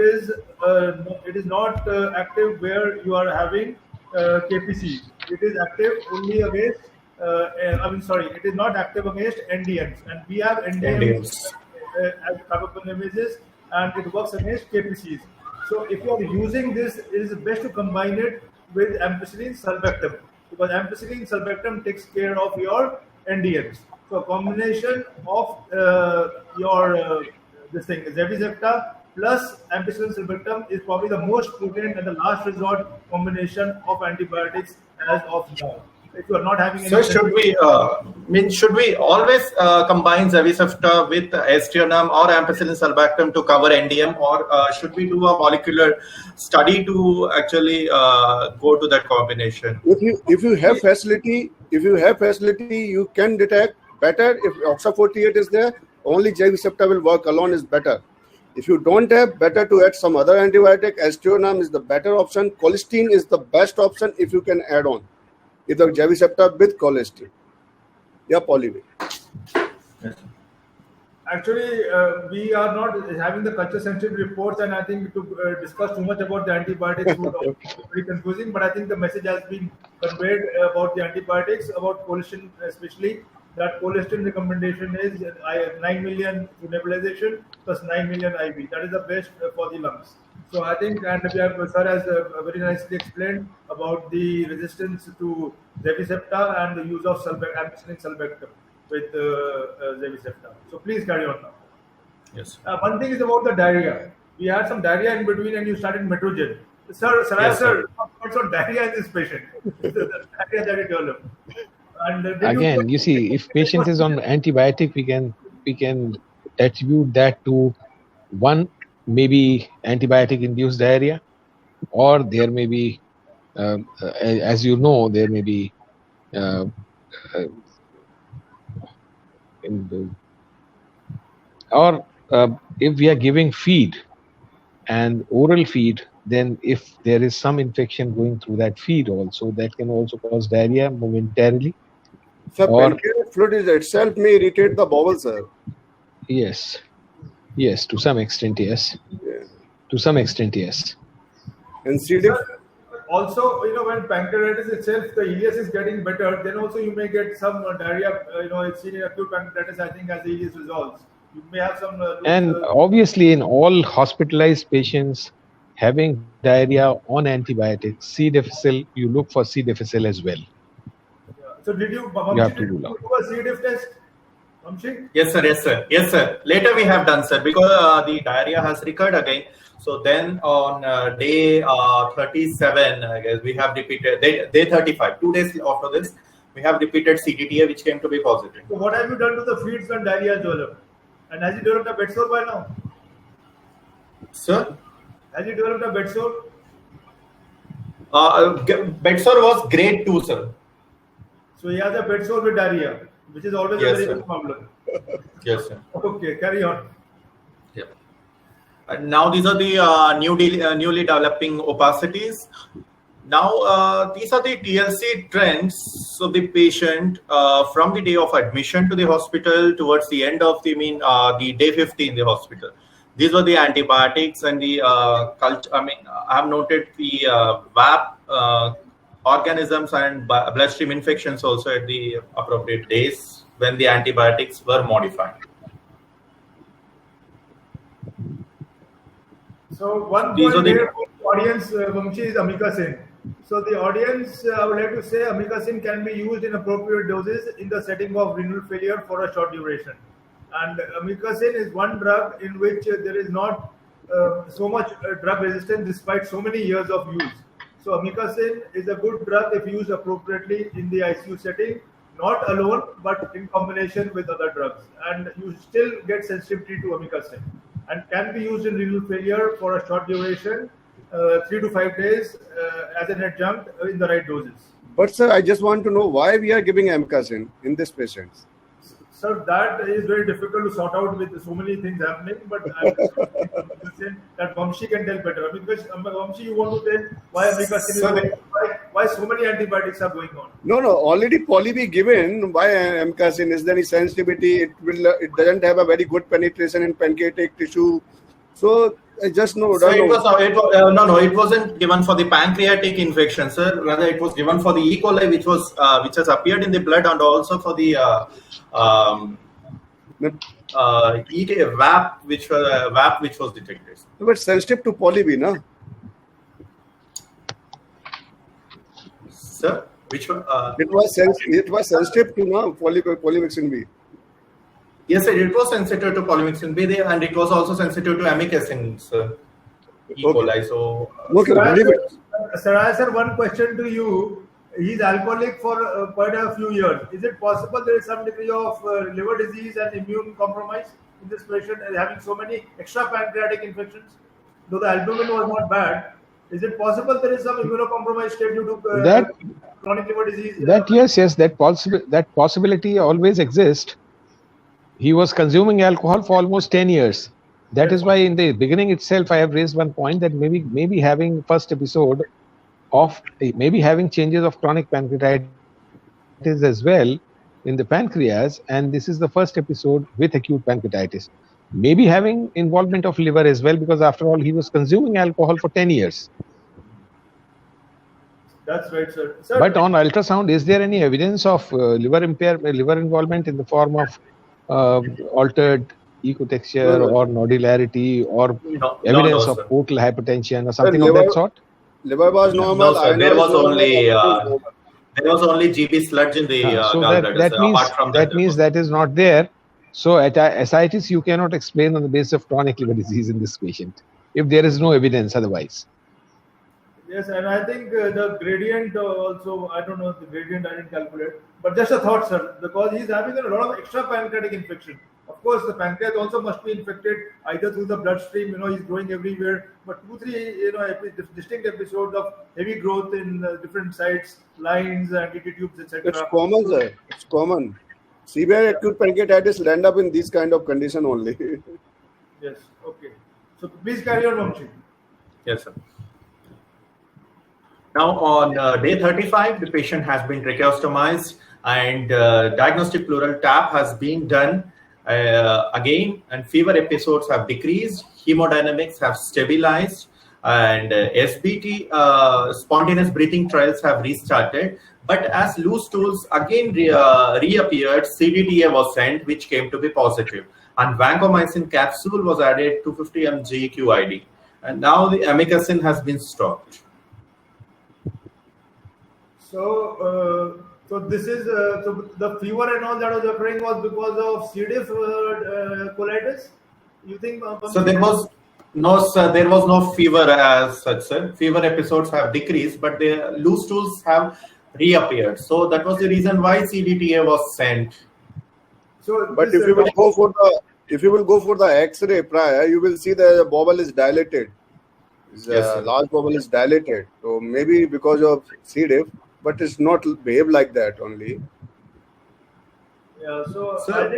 S2: is not active where you are having KPC. It is active only against. It is not active against NDMs, and we have NDMs as carbapenemases, and it works against KPCs. So if you are using this, it is best to combine it with ampicillin sulbactam, because ampicillin sulbactam takes care of your NDMs. So a combination of this thing, Zevizepta plus ampicillin sulbactam is probably the most potent and the last resort combination of antibiotics as of now. If you are not having any.
S5: So should we always combine Zevizepta with Aztreonam or ampicillin sulbactam to cover NDM, or should we do a molecular study to actually go to that combination?
S4: If you have facility, you can detect better. If OXA48 is there, only Zevizepta will work alone is better. If you don't have, better to add some other antibiotic. Aztreonam is the better option. Colistin is the best option if you can add on either Zevizepta with colistin. Yeah, Polyvic.
S2: Actually, we are not having the culture sensitive reports, and I think to discuss too much about the antibiotics would be very confusing. But I think the message has been conveyed about the antibiotics, about colistin especially. That colistin recommendation is 9 million to nebulization plus 9 million IV. That is the best for the lungs. So I think, and sir has very nicely explained about the resistance to Zevizepta and the use of ampicillin sulbactam with Zevizepta. So please carry on now.
S5: Yes.
S2: One thing is about the diarrhea. We had some diarrhea in between, and you started Metrogen. Sir, what's on diarrhea in this patient? The diarrhea that it developed. And
S6: again, you see, if patient is on antibiotic, we can attribute that to one, maybe antibiotic induced diarrhea, or there may be, as you know, there may be if we are giving feed and oral feed, then if there is some infection going through that feed also, that can also cause diarrhea momentarily.
S4: So pancreatic fluid itself may irritate the bowel, sir.
S6: Yes, to some extent, yes.
S4: Yeah.
S6: To some extent, yes.
S2: And C. diff. Also, when pancreatitis itself, the ileus is getting better, then also you may get some diarrhea. It's seen in acute pancreatitis, I think, as the ileus resolves. You may have some.
S6: And obviously, in all hospitalized patients having diarrhea on antibiotics, C. difficile, you look for C. difficile as well.
S2: So did you
S6: have to do
S2: a C. diff test? Vamshi?
S5: Yes, sir. Later we have done, sir, because the diarrhea has recurred again. So then on day 37, I guess, we have repeated, day 35, 2 days after this, we have repeated CTTA, which came to be positive.
S2: So what have you done to the feeds when diarrhea developed? And has he developed a bed sore by now?
S5: Sir?
S2: Has he developed a bed sore?
S5: Bed sore was grade 2, sir.
S2: So he has a bed sore with diarrhea, which is always a very big problem.
S5: Yes, sir.
S2: Okay, carry on.
S5: Yeah. And now these are the newly developing opacities. Now these are the TLC trends. So the patient from the day of admission to the hospital towards the end of the day 50 in the hospital. These were the antibiotics and the culture. I have noted the VAP organisms and bloodstream infections also at the appropriate days when the antibiotics were modified.
S2: So one point here for the audience, Vamshi, is amikacin. So the audience, I would like to say amikacin can be used in appropriate doses in the setting of renal failure for a short duration. And amikacin is one drug in which there is not so much drug resistance despite so many years of use. So amikacin is a good drug if used appropriately in the ICU setting, not alone, but in combination with other drugs. And you still get sensitivity to amikacin, and can be used in renal failure for a short duration, 3 to 5 days, as an adjunct in the right doses.
S4: But sir, I just want to know why we are giving amikacin in these patients.
S2: Sir, that is very difficult to sort out with so many things happening, but I'm saying that Vamshi can tell better. Because Vamshi, you want to tell why amikacin is why so many antibiotics are going on?
S4: No, already Poly given. Why amikacin? Is there any sensitivity? It doesn't have a very good penetration in pancreatic tissue. So I just know.
S5: So
S4: don't
S5: it
S4: know.
S5: was, no, it wasn't given for the pancreatic infection, sir. Rather, it was given for the E. coli, which has appeared in the blood, and also for the VAP, which was detected.
S4: But sensitive to poly B, na?
S5: Sir, which one?
S4: It was sensitive to polymyxin B.
S5: Yes, sir, it was sensitive to polymyxin B, and it was also sensitive to amikacin, sir. E. coli. So,
S4: Okay, very good.
S2: Sir, one question to you. He's alcoholic for quite a few years. Is it possible there is some degree of liver disease and immune compromise in this patient having so many extra pancreatic infections? Though the albumin was not bad, is it possible there is some immunocompromised state due to
S6: That-
S2: chronic liver disease?
S6: Yes, that possibility always exists. He was consuming alcohol for almost 10 years. That is why in the beginning itself, I have raised one point that maybe having first episode of maybe having changes of chronic pancreatitis as well in the pancreas, and this is the first episode with acute pancreatitis. Maybe having involvement of liver as well, because after all, he was consuming alcohol for 10 years.
S2: That's right, sir. Sir,
S6: But on ultrasound, is there any evidence of liver involvement in the form of altered ecotexture or nodularity or
S5: no,
S6: evidence
S5: no,
S6: of
S5: sir.
S6: portal hypertension or something of
S4: liver-
S6: that sort?
S4: Liver was normal.
S5: No, sir.
S4: iron
S5: There was
S4: normal.
S5: only GB sludge in the
S6: So
S5: gallbladder.
S6: that
S5: sir.
S6: means
S5: Apart from
S6: that means that is not there. So at ascites, you cannot explain on the basis of chronic liver disease in this patient if there is no evidence otherwise.
S2: yes, and I think the gradient also, I don't know the gradient, I didn't calculate, but just a thought, sir, because he's having a lot of extra pancreatic infection. Of course, the pancreas also must be infected either through the bloodstream, he's growing everywhere, but 2-3, distinct episodes of heavy growth in different sites, lines and DT tubes, etc.
S4: It's common, sir. It's common. Severe acute pancreatitis land up in this kind of condition only.
S2: Yes, okay. So please carry on, Vamshi.
S5: Yes, sir. Now, on day 35, the patient has been tracheostomized and diagnostic pleural tap has been done again, and fever episodes have decreased, hemodynamics have stabilized, and SBT, spontaneous breathing trials have restarted. But as loose stools again reappeared, CDTA was sent, which came to be positive. And vancomycin capsule was added 250 mg QID. And now the amikacin has been stopped.
S2: So, so this is so the fever and all that was occurring was because of C. diff colitis. You think?
S5: So there was no, sir. There was no fever as such, sir. Fever episodes have decreased, but the loose stools have reappeared. So that was the reason why CDTA was sent.
S2: So,
S4: But
S2: this,
S4: if you will go for the X-ray prior, you will see the bubble is dilated.
S5: Yes, sir.
S4: Large bubble is dilated. So maybe because of C. diff, but it's not behave like that only.
S2: yeah. So
S5: Sir.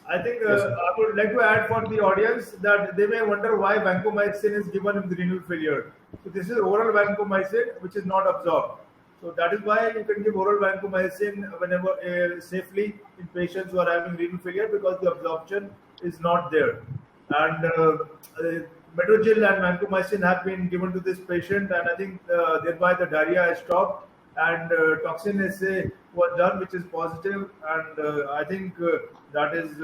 S2: I think
S5: Yes, sir.
S2: I would like to add for the audience that they may wonder why vancomycin is given in the renal failure. So this is oral vancomycin which is not absorbed. So that is why you can give oral vancomycin whenever safely in patients who are having renal failure, because the absorption is not there. And Metrogyl and vancomycin have been given to this patient, and I think thereby the diarrhea has stopped, and toxin assay was done, which is positive, and I think that is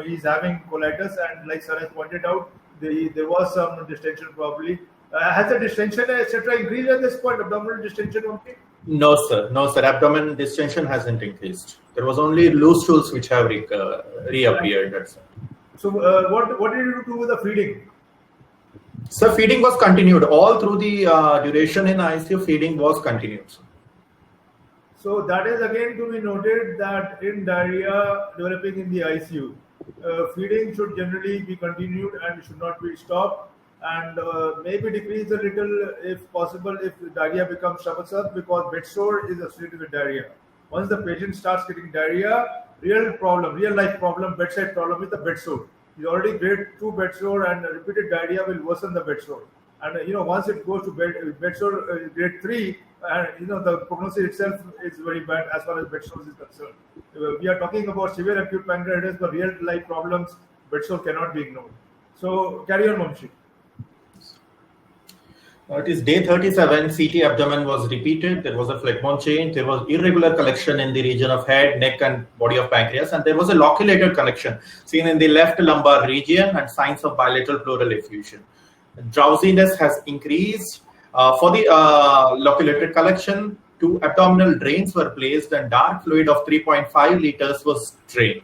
S2: he's having colitis, and like Sir has pointed out, there was some distension probably. Has the distension etc. increased at this point? Abdominal distension only?
S5: No, sir. No, sir. Abdomen distension hasn't increased. There was only loose stools which have reappeared. That's it.
S2: So what did you do with the feeding?
S5: So feeding was continued all through the duration in ICU. Feeding was continued. Sir.
S2: So that is again to be noted that in diarrhea developing in the ICU, feeding should generally be continued and should not be stopped, and maybe decrease a little if possible if diarrhea becomes troublesome, because bed sore is associated with diarrhea. Once the patient starts getting diarrhea, real life problem, bedside problem with the bed sore. He's already grade 2 bed sore, and repeated diarrhea will worsen the bed sore. And once it goes to bed sore grade 3, and the prognosis itself is very bad as far as bed sore is concerned. We are talking about severe acute pancreatitis, but real life problems, bed sore cannot be ignored. So carry on, Vamshi.
S5: It is day 37. CT abdomen was repeated. There was a phlegmon change. There was irregular collection in the region of head, neck, and body of pancreas, and there was a loculated connection seen in the left lumbar region and signs of bilateral pleural effusion. Drowsiness has increased. For the loculated collection, 2 abdominal drains were placed, and dark fluid of 3.5 liters was drained.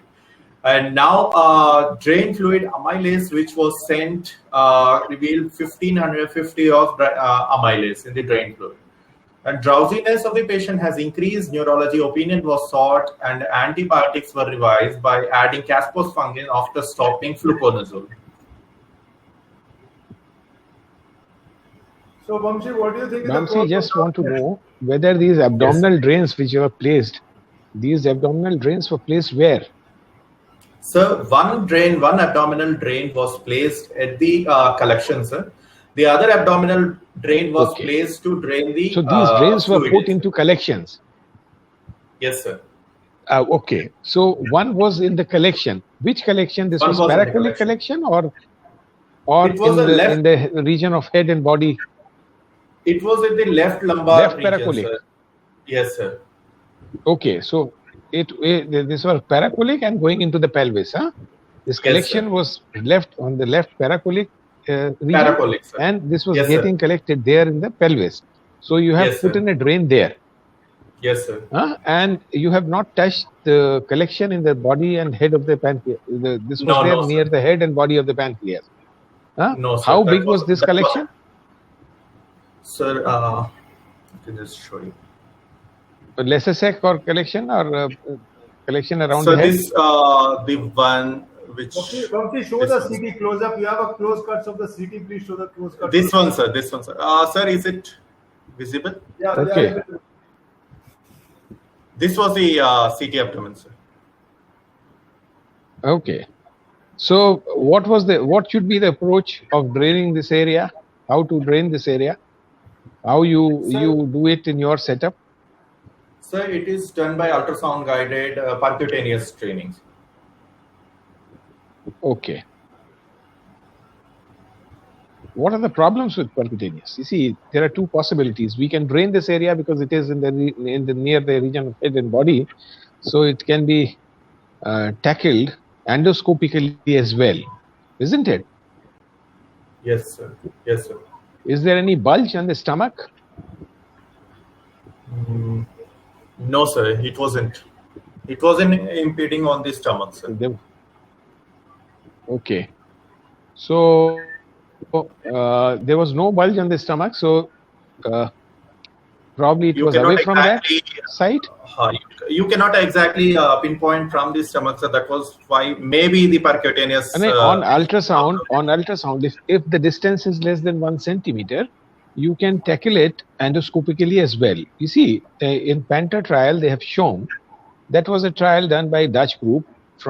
S5: And now drain fluid amylase, which was sent, revealed 1550 of amylase in the drain fluid. And drowsiness of the patient has increased. Neurology opinion was sought, and antibiotics were revised by adding caspofungin after stopping fluconazole.
S2: So Vamshi, what do you think?
S6: Vamshi, just want to know whether these abdominal drains which were placed, these abdominal drains were placed where?
S5: Sir, one abdominal drain was placed at the collection, sir. The other abdominal drain was placed to drain the.
S6: So these drains were put into collections.
S5: Yes, sir.
S6: Okay. So one was in the collection. Which collection? This was paracolic collection or
S5: it was
S6: in the region of head and body?
S5: It was in the left lumbar region,
S6: paracolic.
S5: sir. Yes, sir.
S6: Okay. So this was paracolic and going into the pelvis, huh? This collection was left on the left paracolic region,
S5: paracolic, sir.
S6: and this was getting collected there in the pelvis. So you have put in a drain there.
S5: Yes, sir.
S6: And you have not touched the collection in the body and head of the pancreas. This was near the head and body of the pancreas.
S5: No, sir.
S6: How big was this collection?
S5: Sir, I can just show you.
S6: Lesser sec or collection or collection around
S5: so
S6: the head?
S5: This the one which.
S2: Vamshi, show the CT close up. You have a close cuts of the CT. Please show the close cuts.
S5: This one, sir. This one, sir. Sir, is it visible?
S2: Yeah.
S6: Okay.
S5: This was the CT abdomen, sir.
S6: Okay. So what should be the approach of draining this area? How to drain this area? How you do it in your setup?
S5: Sir, it is done by ultrasound guided percutaneous training.
S6: Okay. What are the problems with percutaneous? You see, there are 2 possibilities. We can drain this area because it is in the near the region of head and body, so it can be tackled endoscopically as well, isn't it?
S5: Yes, sir. Yes, sir.
S6: Is there any bulge on the stomach?
S5: No, sir. It wasn't. It wasn't impeding on the stomach, sir.
S6: Okay. So there was no bulge on the stomach, so probably it was away from that site.
S5: You cannot exactly pinpoint from the stomach, so that was why maybe the percutaneous.
S6: I mean, on ultrasound, if the distance is less than 1 centimeter, you can tackle it endoscopically as well. You see, in Panther trial, they have shown that was a trial done by Dutch group it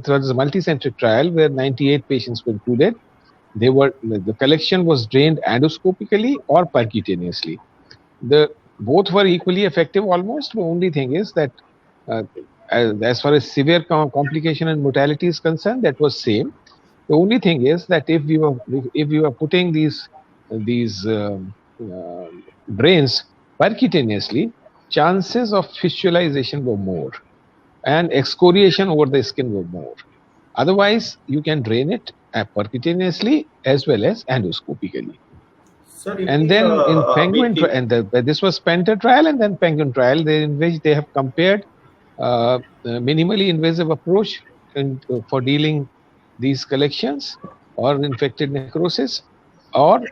S6: was a multicentric trial where 98 patients were included. The collection was drained endoscopically or percutaneously. Both were equally effective almost. The only thing is that as far as severe complication and mortality is concerned, that was same. The only thing is that if you are putting these drains percutaneously, chances of fistulization were more and excoriation over the skin were more. Otherwise, you can drain it percutaneously as well as endoscopically. And then in Penguin, this was Panther trial and then Penguin trial, in which they have compared minimally invasive approach for dealing these collections or infected necrosis or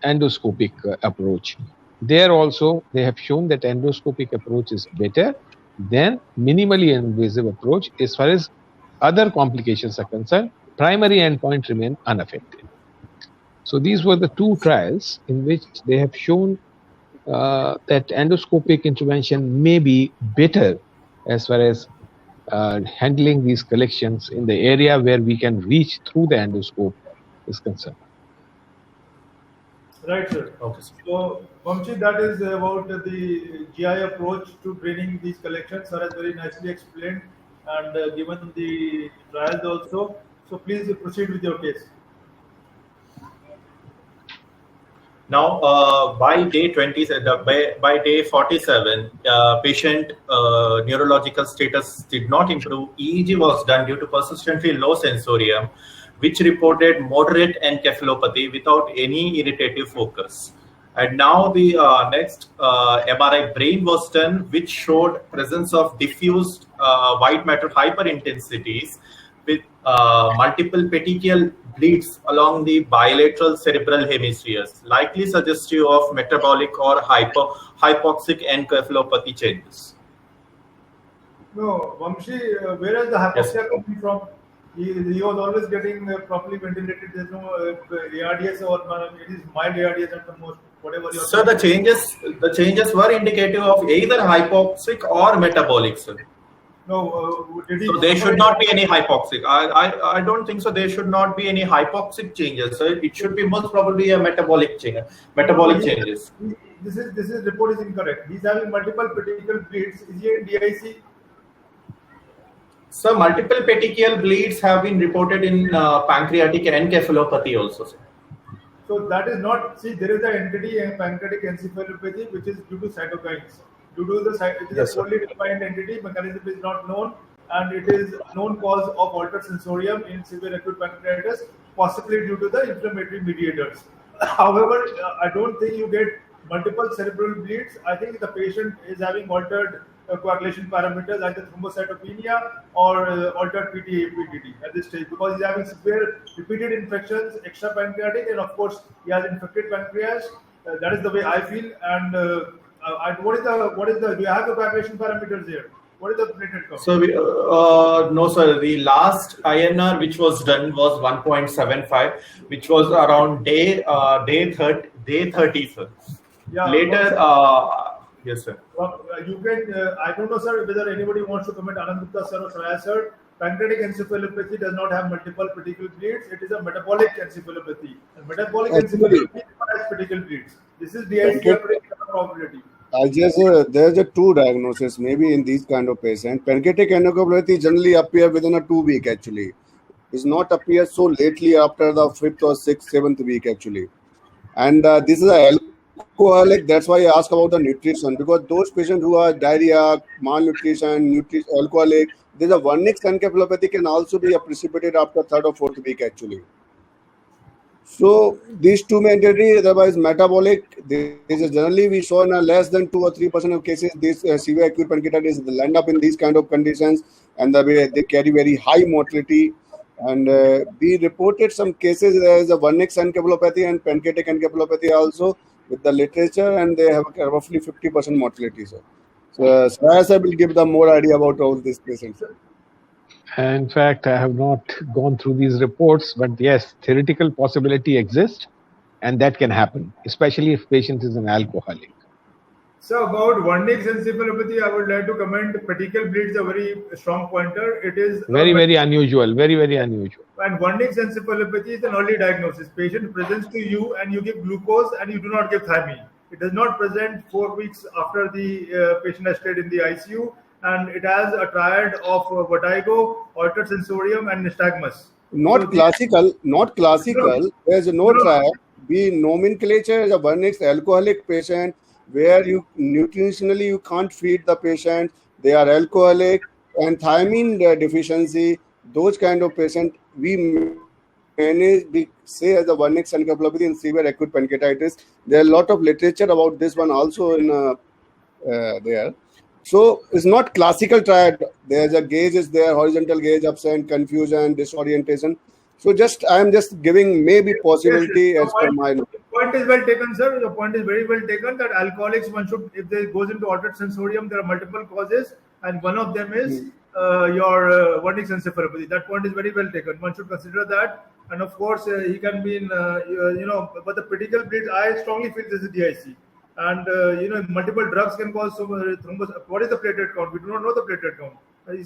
S6: endoscopic approach. There also they have shown that endoscopic approach is better than minimally invasive approach as far as other complications are concerned. Primary endpoint remain unaffected. So these were the 2 trials in which they have shown that endoscopic intervention may be better as far as handling these collections in the area where we can reach through the endoscope is concerned.
S2: Right, sir.
S5: Okay.
S2: So, Vamshi, that is about the GI approach to draining these collections. Sir has very nicely explained and given the trials also. So please proceed with your case.
S5: Now, by day 20, by day 47, patient neurological status did not improve. EEG was done due to persistently low sensorium, which reported moderate encephalopathy without any irritative focus. And now the next MRI brain was done, which showed presence of diffused white matter hyperintensities with multiple petechial bleeds along the bilateral cerebral hemispheres, likely suggestive of metabolic or hypoxic encephalopathy changes.
S2: No, Vamshi, where is the hypoxia coming from? He was always getting properly ventilated. There's no ARDS or it is mild ARDS at the most. Whatever you're
S5: So the changes were indicative of either hypoxic or metabolic, sir.
S2: No, did he?
S5: So there should not be any hypoxic. I don't think so. There should not be any hypoxic changes. So it should be most probably a metabolic change. Metabolic changes.
S2: This report is incorrect. He's having multiple petechial bleeds. Is he in DIC?
S5: So multiple petechial bleeds have been reported in pancreatic encephalopathy also, sir.
S2: So that is not. See, there is an entity, pancreatic encephalopathy, which is due to cytokines. Due to it is a poorly defined entity, mechanism is not known, and it is known cause of altered sensorium in severe acute pancreatitis, possibly due to the inflammatory mediators. However, I don't think you get multiple cerebral bleeds. I think the patient is having altered coagulation parameters, either thrombocytopenia or altered PTA-PTT at this stage, because he's having severe repeated infections, extra pancreatic, and of course he has infected pancreas. That is the way I feel. And what is the? Do you have the coagulation parameters here? What is the platelet count?
S5: So no, sir. The last INR which was done was 1.75, which was around day 30, sir.
S2: Yeah.
S5: Later, yes, sir.
S2: You can. I don't know, sir, whether anybody wants to comment. Anand Gupta, sir, or Saraya, sir. Pancreatic encephalopathy does not have multiple petechial bleeds. It is a metabolic encephalopathy. And metabolic encephalopathy has petechial bleeds. This is DIC probability.
S4: There's a two diagnosis maybe in these kind of patients. Pancreatic encephalopathy generally appear within a 2 week actually. Does not appear so lately after the 5th or 6th, 7th week actually. And this is a alcoholic. That's why I ask about the nutrition, because those patients who are diarrhea, malnutrition, alcoholic, there's a Wernicke's encephalopathy can also be precipitated after 3rd or 4th week actually. So these two mandatory, otherwise metabolic, this is generally we saw in a less than 2 or 3% of cases, this severe acute pancreatitis, they land up in these kind of conditions, and they carry very high mortality. And we reported some cases there is a Wernicke's encephalopathy and pancreatic encephalopathy also with the literature, and they have roughly 50% mortality. So Saraya will give them more idea about all these patients.
S6: In fact, I have not gone through these reports, but yes, theoretical possibility exists, and that can happen, especially if patient is an alcoholic.
S2: So about Wernicke's encephalopathy, I would like to comment. Petechial bleeds a very strong pointer. It is
S6: very unusual, very unusual.
S2: And Wernicke's encephalopathy is an early diagnosis. Patient presents to you, and you give glucose, and you do not give thiamine. It does not present 4 weeks after the patient has stayed in the ICU. And it has a triad of vertigo, altered sensorium, and nystagmus.
S4: Not classical. There's no triad. We nomenclature as a Wernicke's alcoholic patient where you nutritionally you can't feed the patient. They are alcoholic and thiamine deficiency. Those kind of patient we manage. We say as a Wernicke's encephalopathy in severe acute pancreatitis. There are a lot of literature about this one also in there. So it's not classical triad. There's a gauge is there, horizontal gauge, absent, confusion, disorientation. So I am just giving maybe possibility
S2: yes.
S4: as per my.
S2: The point is well taken, sir. Your point is very well taken that alcoholics, one should, if they goes into altered sensorium, there are multiple causes, and one of them is your Wernicke's encephalopathy. That point is very well taken. One should consider that, and of course he can be in but the petechial bleeds, I strongly feel this is DIC. And multiple drugs can cause thrombus. What is the platelet count? We do not know the platelet count.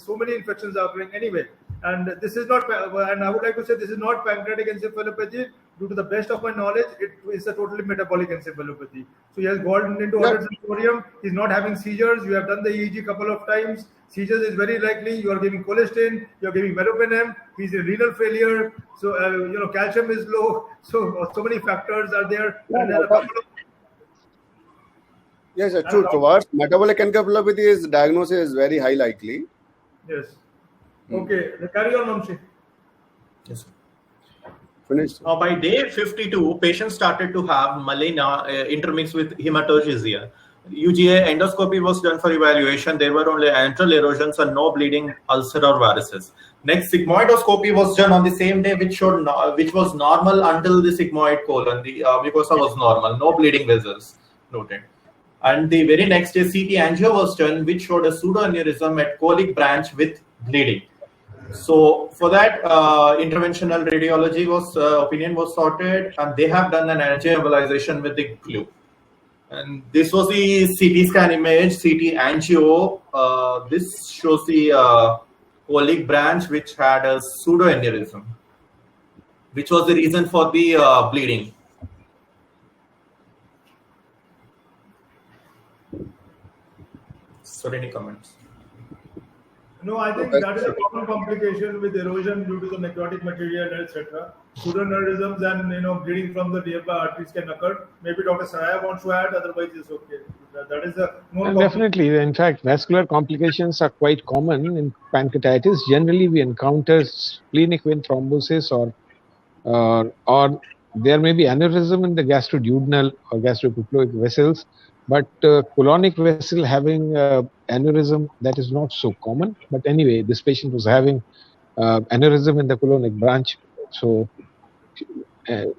S2: So many infections are occurring anyway. And this is not, and I would like to say this is not pancreatic encephalopathy. Due to the best of my knowledge, it is a totally metabolic encephalopathy. So he has gone into altered sensorium. He's not having seizures. You have done the EEG couple of times. Seizures is very likely. You are giving cholesterol. You are giving meropenem. He's in renal failure. So calcium is low. So many factors are there. And there are a couple of
S4: Yes, true. Towards metabolic encephalopathy, is diagnosis is very high likely.
S2: Yes. Okay. Carry on, Vamshi.
S5: Yes.
S4: Finished.
S5: By day 52, patients started to have melena intermixed with hematochezia. UGA endoscopy was done for evaluation. There were only antral erosions and no bleeding, ulcer or varices. Next, sigmoidoscopy was done on the same day, which was normal until the sigmoid colon. The mucosa was normal, no bleeding vessels noted. And the very next day, CT angio was done, which showed a pseudoaneurysm at colic branch with bleeding. So for that, interventional radiology opinion was sorted, and they have done an angioembolization with the glue. And this was the CT scan image, CT angio. This shows the colic branch, which had a pseudoaneurysm, which was the reason for the bleeding. So, any comments?
S2: No, I think that is a common complication with erosion due to the necrotic material, etc. Pseudoaneurysms and bleeding from the nearby arteries can occur. Maybe Dr. Saraya wants to add, otherwise it's okay. That is a more
S6: definitely. In fact, vascular complications are quite common in pancreatitis. Generally, we encounter splenic vein thrombosis or there may be aneurysm in the gastroduodenal or gastroepiploic vessels. But colonic vessel having aneurysm, that is not so common. But anyway, this patient was having aneurysm in the colonic branch, so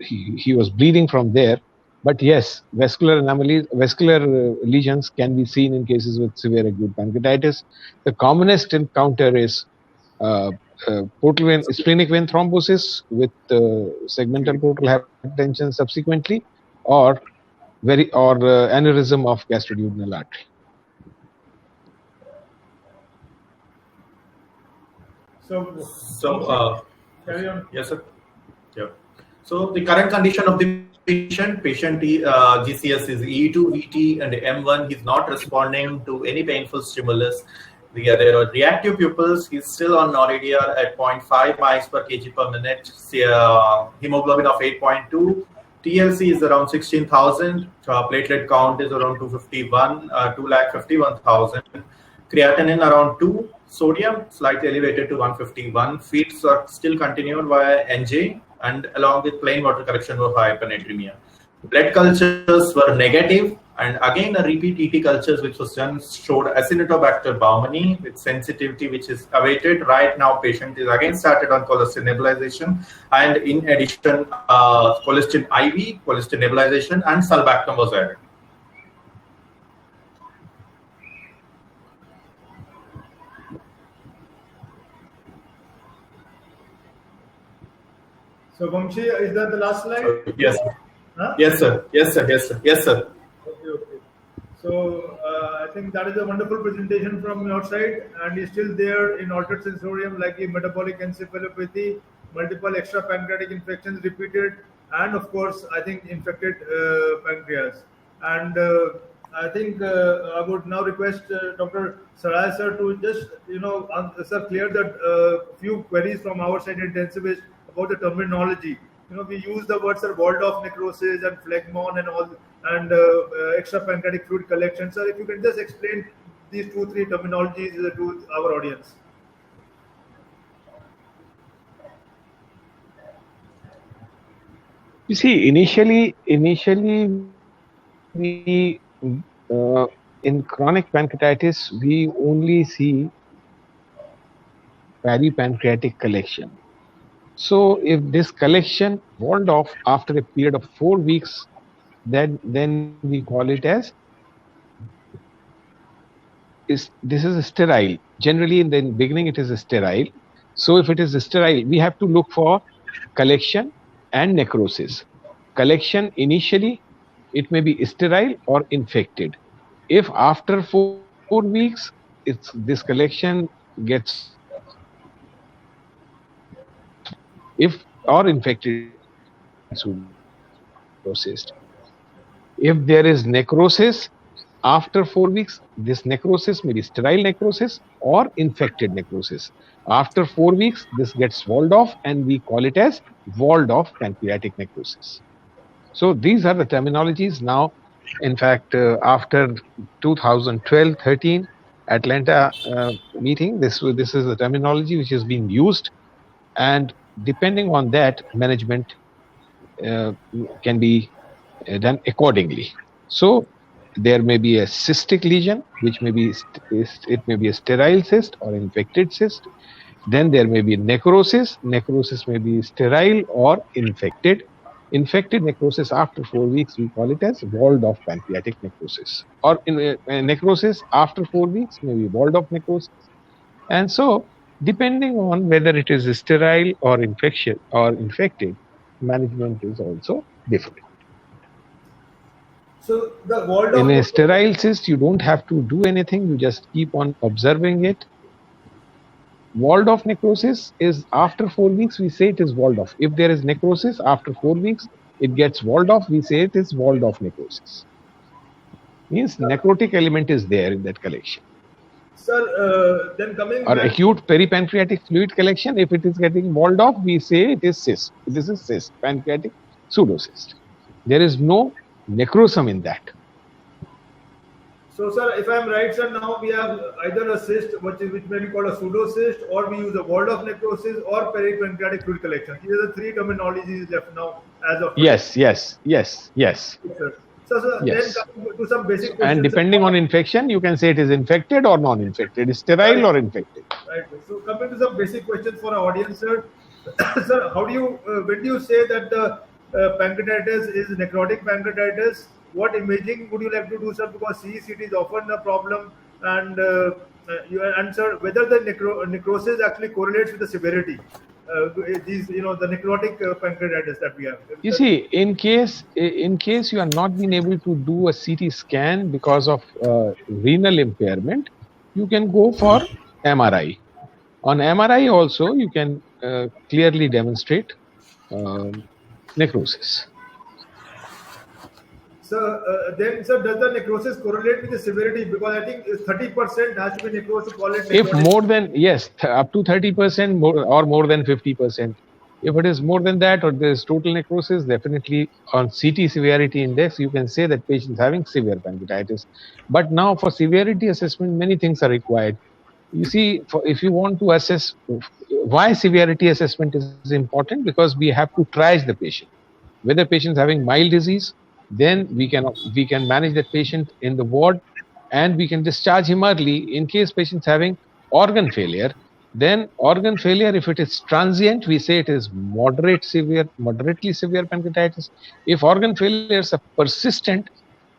S6: he was bleeding from there. But yes, vascular anomalies, vascular lesions can be seen in cases with severe acute pancreatitis. The commonest encounter is splenic vein thrombosis with segmental portal hypertension subsequently, or aneurysm of gastroduodenal artery.
S2: So carry on.
S5: Yes, sir. Yeah. So the current condition of the patient GCS is E2, VT, and M1. He's not responding to any painful stimulus. There are reactive pupils. He's still on Noridia at 0.5 mics per kg per minute. Hemoglobin of 8.2. TLC is around 16,000. Platelet count is around 251,000. Creatinine around 2. Sodium slightly elevated to 151. Feeds are still continued via NJ, and along with plain water correction for hypernatremia. Blood cultures were negative, and again a repeat ET cultures which was done showed Acinetobacter baumannii with sensitivity which is awaited. Right now patient is again started on cholesterol nebulization, and in addition cholesterol IV, cholesterol nebulization, and sulbactam was added.
S2: So Vamshi, is that the last slide?
S5: Yes.
S2: Huh?
S5: Yes, sir. Yes, sir. Yes, sir. Yes, sir.
S2: Okay. So I think that is a wonderful presentation from your side, and is still there in altered sensorium like the metabolic encephalopathy, multiple extra pancreatic infections repeated, and of course I think infected pancreas. And I think I would now request Dr. Saraya sir to just sir clear that few queries from our side intensivist about the terminology. We use the words Waldorf necrosis and phlegmon and all, and extra pancreatic fluid collection. Sir, if you can just explain these 2-3 terminologies to our audience.
S6: You see, initially we in chronic pancreatitis we only see peripancreatic collection. So if this collection walled off after a period of 4 weeks, then we call it as this is sterile. Generally in the beginning it is sterile. So if it is sterile, we have to look for collection and necrosis. Collection initially it may be sterile or infected. If after 4 weeks this collection gets or infected pseudocyst. If there is necrosis after 4 weeks, this necrosis may be sterile necrosis or infected necrosis. After 4 weeks, this gets walled off, and we call it as walled off pancreatic necrosis. So these are the terminologies now. In fact, after 2012-13 Atlanta meeting, this is the terminology which is being used, and depending on that, management can be done accordingly. So there may be a cystic lesion, which may be it may be a sterile cyst or infected cyst. Then there may be necrosis. Necrosis may be sterile or infected. Infected necrosis after 4 weeks, we call it as walled off pancreatic necrosis. Or necrosis after 4 weeks may be walled off necrosis. And so, depending on whether it is sterile or infected, management is also different.
S2: So the walled off.
S6: In a sterile cyst, you don't have to do anything. You just keep on observing it. Walled off necrosis is after 4 weeks, we say it is walled off. If there is necrosis after 4 weeks, it gets walled off, we say it is walled off necrosis. Means necrotic element is there in that collection.
S2: Sir, then coming
S6: Or
S2: back,
S6: acute peripancreatic fluid collection, if it is getting walled off, we say it is cyst. This is cyst, pancreatic pseudocyst. There is no necrosum in that.
S2: so sir, if I'm right, sir, now we have either a cyst, which may be called a pseudocyst, or we use a walled off necrosis or peripancreatic fluid collection. These are the three terminologies left now as of
S6: Yes.
S2: Sir. So
S6: Yes.
S2: then coming to some basic questions.
S6: And depending on infection, you can say it is infected or non-infected, sterile or infected.
S2: Right. So coming to some basic questions for our audience, sir. Sir, how do you when do you say that the pancreatitis is necrotic pancreatitis? What imaging would you like to do, sir? Because CECT is often a problem, and you answer whether the necrosis actually correlates with the severity. These, the necrotic pancreatitis that we have.
S6: You see, in case you are not being able to do a CT scan because of renal impairment, you can go for MRI. On MRI also, you can clearly demonstrate necrosis.
S2: So then, sir, does the necrosis correlate with the severity? Because I think 30% has to be necrosis to call it
S6: If
S2: necrotic.
S6: more than, yes, up to 30% or more than 50%. If it is more than that, or there is total necrosis, definitely on CT severity index, you can say that patient is having severe pancreatitis. But now for severity assessment, many things are required. You see, if you want to assess why severity assessment is important, because we have to triage the patient. Whether patient is having mild disease, then we can manage that patient in the ward, and we can discharge him early. In case patient's having organ failure, then organ failure, if it is transient, we say it is moderately severe pancreatitis. If organ failures are persistent,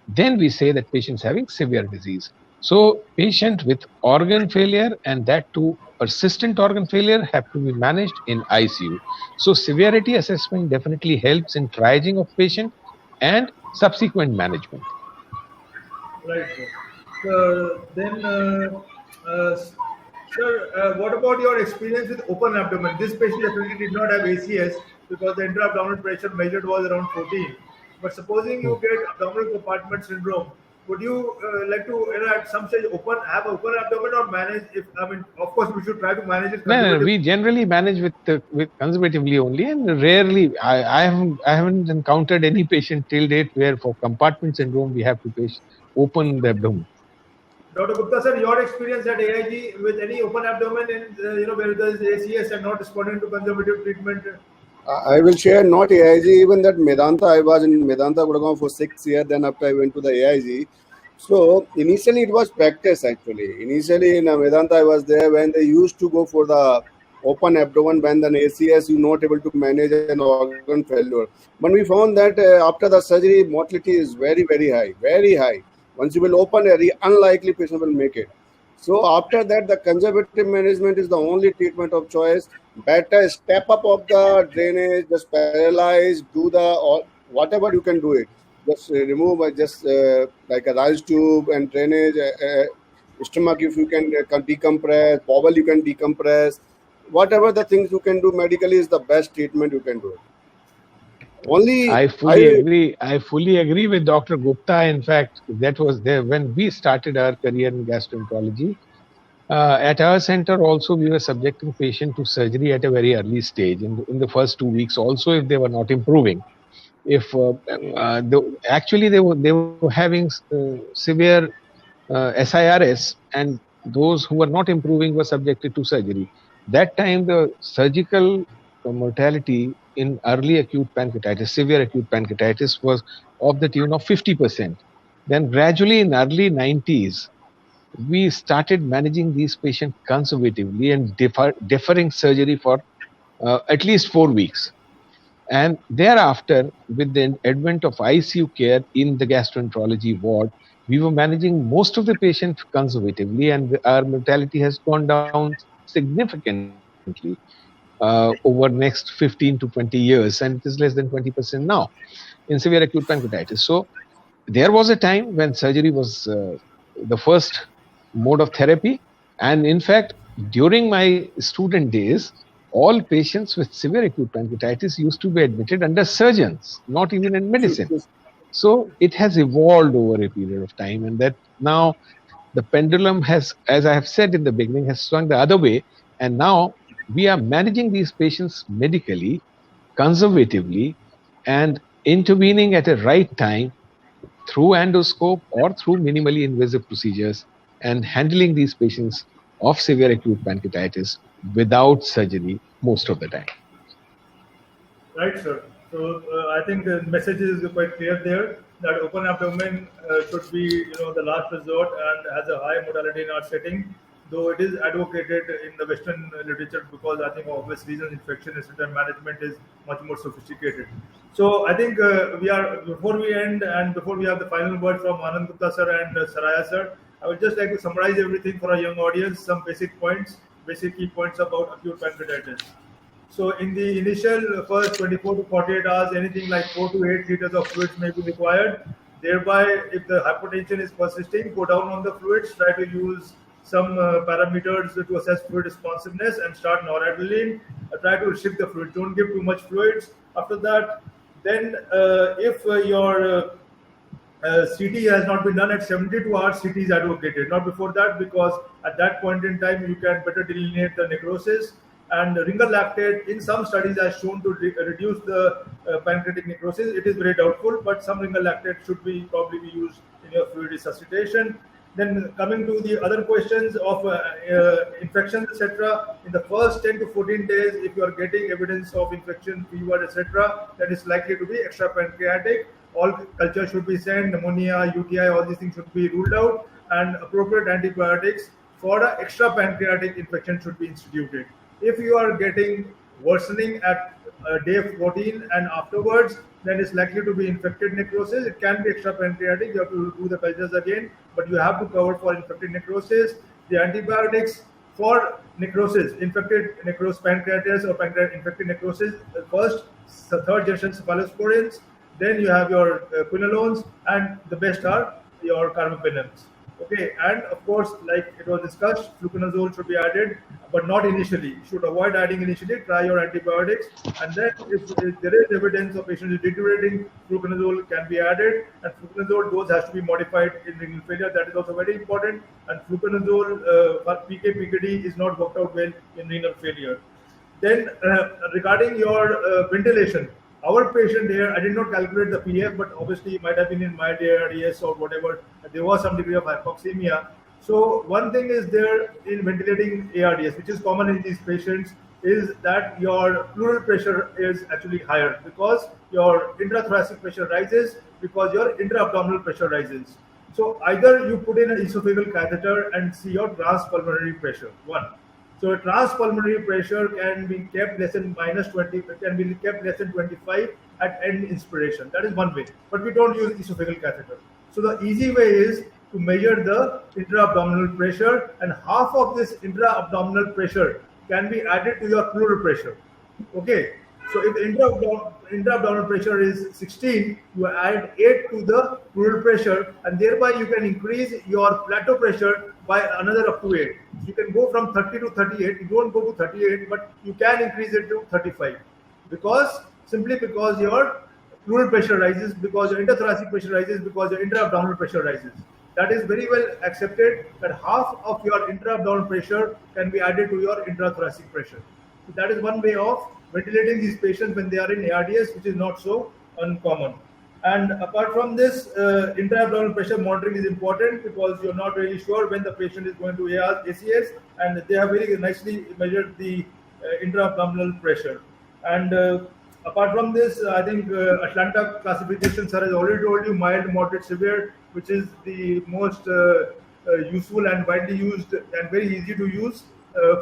S6: then we say that patient's having severe disease. So patient with organ failure, and that too persistent organ failure, have to be managed in ICU. So severity assessment definitely helps in triaging of patient and subsequent management.
S2: Right, sir. Sir, what about your experience with open abdomen? This patient definitely did not have ACS because the intra-abdominal pressure measured was around 14. But supposing you get abdominal compartment syndrome, would you like to, at some stage, have open abdomen, or manage? Of course, we should try to manage it.
S6: No, we generally manage with conservatively only, and rarely. I haven't encountered any patient till date where for compartment syndrome we have to open the abdomen.
S2: Dr. Gupta, sir, your experience at AIG with any open abdomen and where there is ACS and not responding to conservative treatment?
S4: I will share not AIG, even that Medanta. I was in Medanta Gurgaon for 6 years. Then after I went to the AIG. So initially it was practice actually. Initially in Medanta I was there when they used to go for the open abdomen when the ACS you not able to manage an organ failure. But we found that after the surgery mortality is very, very high, very high. Once you will open, unlikely patient will make it. So after that, the conservative management is the only treatment of choice. Better step up of the drainage, just paralyze, do or whatever you can do it. Just remove like a rise tube and drainage, stomach if you can decompress, bowel you can decompress, whatever the things you can do medically is the best treatment you can do. Only
S6: I fully agree with Dr. Gupta. In fact, that was there when we started our career in gastroenterology. At our center also, we were subjecting patient to surgery at a very early stage in the first 2 weeks also, if they were not improving. If actually they were having severe SIRS, and those who were not improving were subjected to surgery. That time the surgical mortality in early acute pancreatitis, severe acute pancreatitis, was of the tune of 50%. Then gradually in early 90s, we started managing these patients conservatively and deferring surgery for at least 4 weeks. And thereafter, with the advent of ICU care in the gastroenterology ward, we were managing most of the patients conservatively, and our mortality has gone down significantly over next 15 to 20 years, and it is less than 20% now in severe acute pancreatitis. So there was a time when surgery was the first mode of therapy, and in fact, during my student days, all patients with severe acute pancreatitis used to be admitted under surgeons, not even in medicine. So it has evolved over a period of time, and that now the pendulum has, as I have said in the beginning, has swung the other way, and now we are managing these patients medically, conservatively, and intervening at a right time through endoscope or through minimally invasive procedures, and handling these patients of severe acute pancreatitis without surgery most of the time.
S2: Right, sir. So I think the message is quite clear there that open abdomen should be, the last resort and has a high mortality in our setting, though it is advocated in the Western literature because I think obvious reasons infection etc. management is much more sophisticated. So I think before we end and before we have the final word from Anand Gupta sir and Saraya sir, I would just like to summarize everything for our young audience, some basic key points about acute pancreatitis. So in the initial first 24 to 48 hours, anything like 4 to 8 liters of fluids may be required. Thereby, if the hypotension is persisting, go down on the fluids, try to use some parameters to assess fluid responsiveness and start noradrenaline. Try to restrict the fluid. Don't give too much fluids. After that, then if your CT has not been done at 72 hours, CT is advocated. Not before that, because at that point in time, you can better delineate the necrosis. And ringer lactate in some studies has shown to reduce the pancreatic necrosis. It is very doubtful, but some ringer lactate should probably be used in your fluid resuscitation. Then coming to the other questions of infections, etc. In the first 10 to 14 days, if you are getting evidence of infection, fever, etc., that is likely to be extra pancreatic. All culture should be sent, pneumonia, UTI, all these things should be ruled out, and appropriate antibiotics for the extra pancreatic infection should be instituted. If you are getting worsening at day 14 and afterwards, then it's likely to be infected necrosis. It can be extra pancreatic. You have to do the cultures again, but you have to cover for infected necrosis. The antibiotics for necrosis, infected necrosis, pancreatitis or infected necrosis, first, third generation cephalosporins. Then you have your quinolones, and the best are your carbapenems. Okay, and of course, like it was discussed, fluconazole should be added, but not initially. You should avoid adding initially. Try your antibiotics, and then if there is evidence of patients deteriorating, fluconazole can be added, and fluconazole dose has to be modified in renal failure. That is also very important. And fluconazole PK/PKD is not worked out well in renal failure. Then regarding your ventilation. Our patient here, I did not calculate the PF, but obviously it might have been in mild ARDS or whatever. There was some degree of hypoxemia. So one thing is there in ventilating ARDS, which is common in these patients, is that your pleural pressure is actually higher because your intrathoracic pressure rises, because your intra-abdominal pressure rises. So either you put in an esophageal catheter and see your transpulmonary pressure, one. So a transpulmonary pressure can be kept less than -20, can be kept less than 25 at end inspiration. That is one way. But we don't use esophageal catheter. So the easy way is to measure the intra-abdominal pressure, and half of this intra-abdominal pressure can be added to your pleural pressure. Okay. So if the intra-abdominal pressure is 16, you add 8 to the pleural pressure, and thereby you can increase your plateau pressure by another up to 8. You can go from 30 to 38. You don't go to 38, but you can increase it to 35, simply because your pleural pressure rises, because your interthoracic pressure rises, because your intra-abdominal pressure rises. That is very well accepted, that half of your intra-abdominal pressure can be added to your intrathoracic pressure. So that is one way of ventilating these patients when they are in ARDS, which is not so uncommon. And apart from this, intra-abdominal pressure monitoring is important because you're not really sure when the patient is going to ACS, and they have very nicely measured the intra-abdominal pressure. And apart from this, I think Atlanta classification, sir, has already told you mild, moderate, severe, which is the most useful and widely used and very easy to use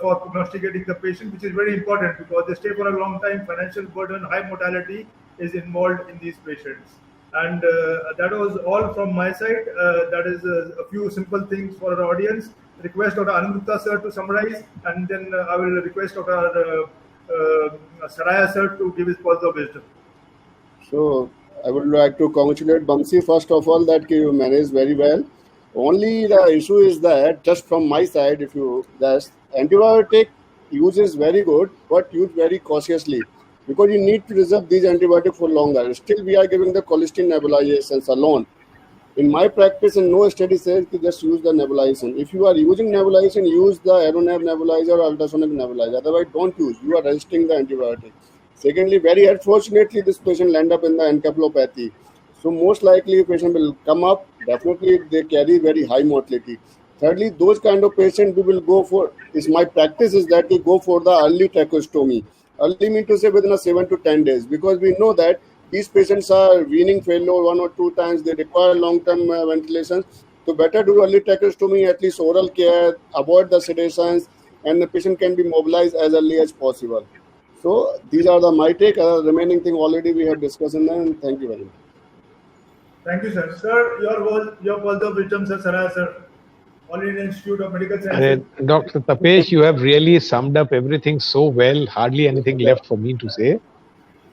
S2: for prognosticating the patient, which is very important because they stay for a long time, financial burden, high mortality is involved in these patients. And that was all from my side. That is a few simple things for our audience. Request Dr. Anand Gupta sir to summarize, and then I will request Dr. Saraya sir to give his pearls of wisdom.
S4: So I would like to congratulate Bamsi first of all that you managed very well. Only the issue is that, just from my side, if you just antibiotic use is very good, but use very cautiously because you need to reserve these antibiotics for longer. Still, we are giving the cholesterol nebulizations alone. In my practice, and no study says to just use the nebulization. If you are using nebulization, use the AeroNeb nebulizer or ultrasonic nebulizer. Otherwise, don't use. You are resisting the antibiotic. Secondly, very unfortunately, this patient land up in the encephalopathy. So most likely, patient will come up. Definitely, they carry very high mortality. Thirdly, those kind of patients we will go for. Is my practice is that we go for the early tracheostomy. Early mean to say within 7 to 10 days, because we know that these patients are weaning failure 1 or 2 times. They require long-term ventilation. So better do early tracheostomy, at least oral care, avoid the sedations, and the patient can be mobilized as early as possible. So these are my take. Remaining thing already we have discussed in there, and thank you very much.
S2: Thank you, sir. Sir, your words of wisdom, sir, Saraya, sir. All Indian Institute of Medical Sciences.
S6: Dr. Tapesh, you have really summed up everything so well. Hardly anything left for me to say.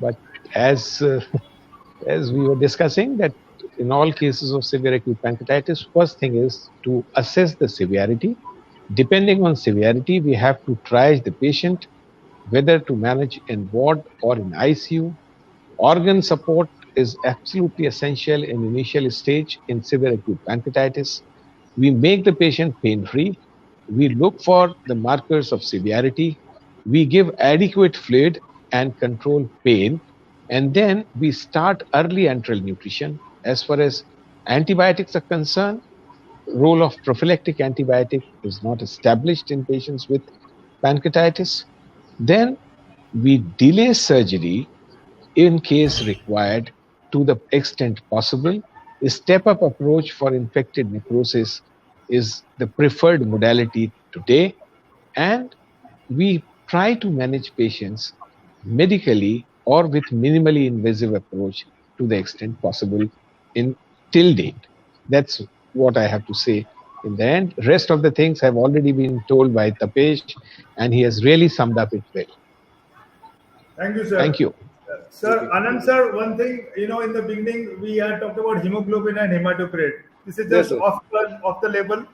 S6: But as we were discussing, that in all cases of severe acute pancreatitis, first thing is to assess the severity. Depending on severity, we have to triage the patient, whether to manage in ward or in ICU. Organ support is absolutely essential in initial stage in severe acute pancreatitis. We make the patient pain-free. We look for the markers of severity. We give adequate fluid and control pain. And then we start early enteral nutrition. As far as antibiotics are concerned, role of prophylactic antibiotic is not established in patients with pancreatitis. Then we delay surgery in case required to the extent possible. A step-up approach for infected necrosis is the preferred modality today, and we try to manage patients medically or with minimally invasive approach to the extent possible in till date. That's what I have to say in the end. Rest of the things have already been told by Tapesh, and he has really summed up it well.
S2: Thank you, sir.
S6: Thank you.
S2: Sir, Anand sir, one thing, in the beginning, we had talked about hemoglobin and hematocrit. This is just off the label.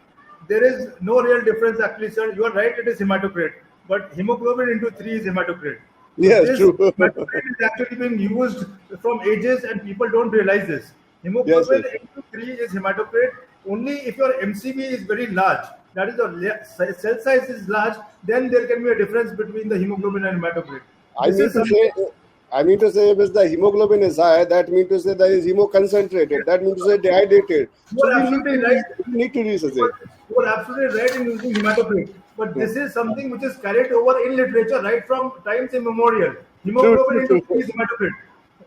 S2: There is no real difference actually, sir. You are right, it is hematocrit. But hemoglobin into 3 is hematocrit.
S4: Yes, true.
S2: Hematocrit is actually being used from ages and people don't realize this. Hemoglobin into 3 is hematocrit. Only if your MCV is very large, that is your cell size is large, then there can be a difference between the hemoglobin and hematocrit.
S4: I mean to say if the hemoglobin is high, that means to say that is hemoconcentrated. That means to say dehydrated.
S2: You are absolutely right.
S4: We need to research it.
S2: You are absolutely right in using hematocrit. But this is something which is carried over in literature right from times immemorial. Hemoglobin into 3 is hematocrit.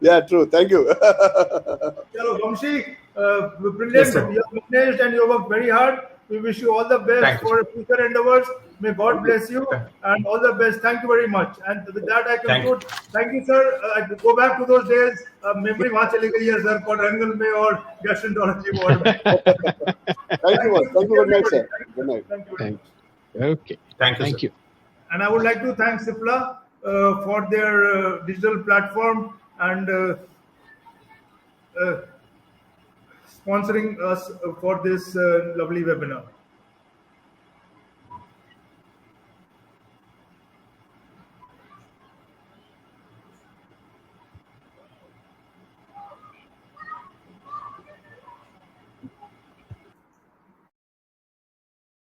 S4: Yeah, true. Thank you.
S2: Hello, Vamshi. Brilliant.
S5: Yes,
S2: you have managed and you worked very hard. We wish you all the best for future endeavors. May God bless you and all the best. Thank you very much. And with that, I conclude. Thank you, sir. I go back to those days. Memory वहाँ चली गई है, sir. Quadrangle में और gastroenterology ward में.
S4: Thank you. Thank you very much, sir. Good night.
S2: Thank you.
S6: Okay.
S5: Thank you.
S2: And I would like to thank Cipla for their digital platform and sponsoring us for this lovely webinar.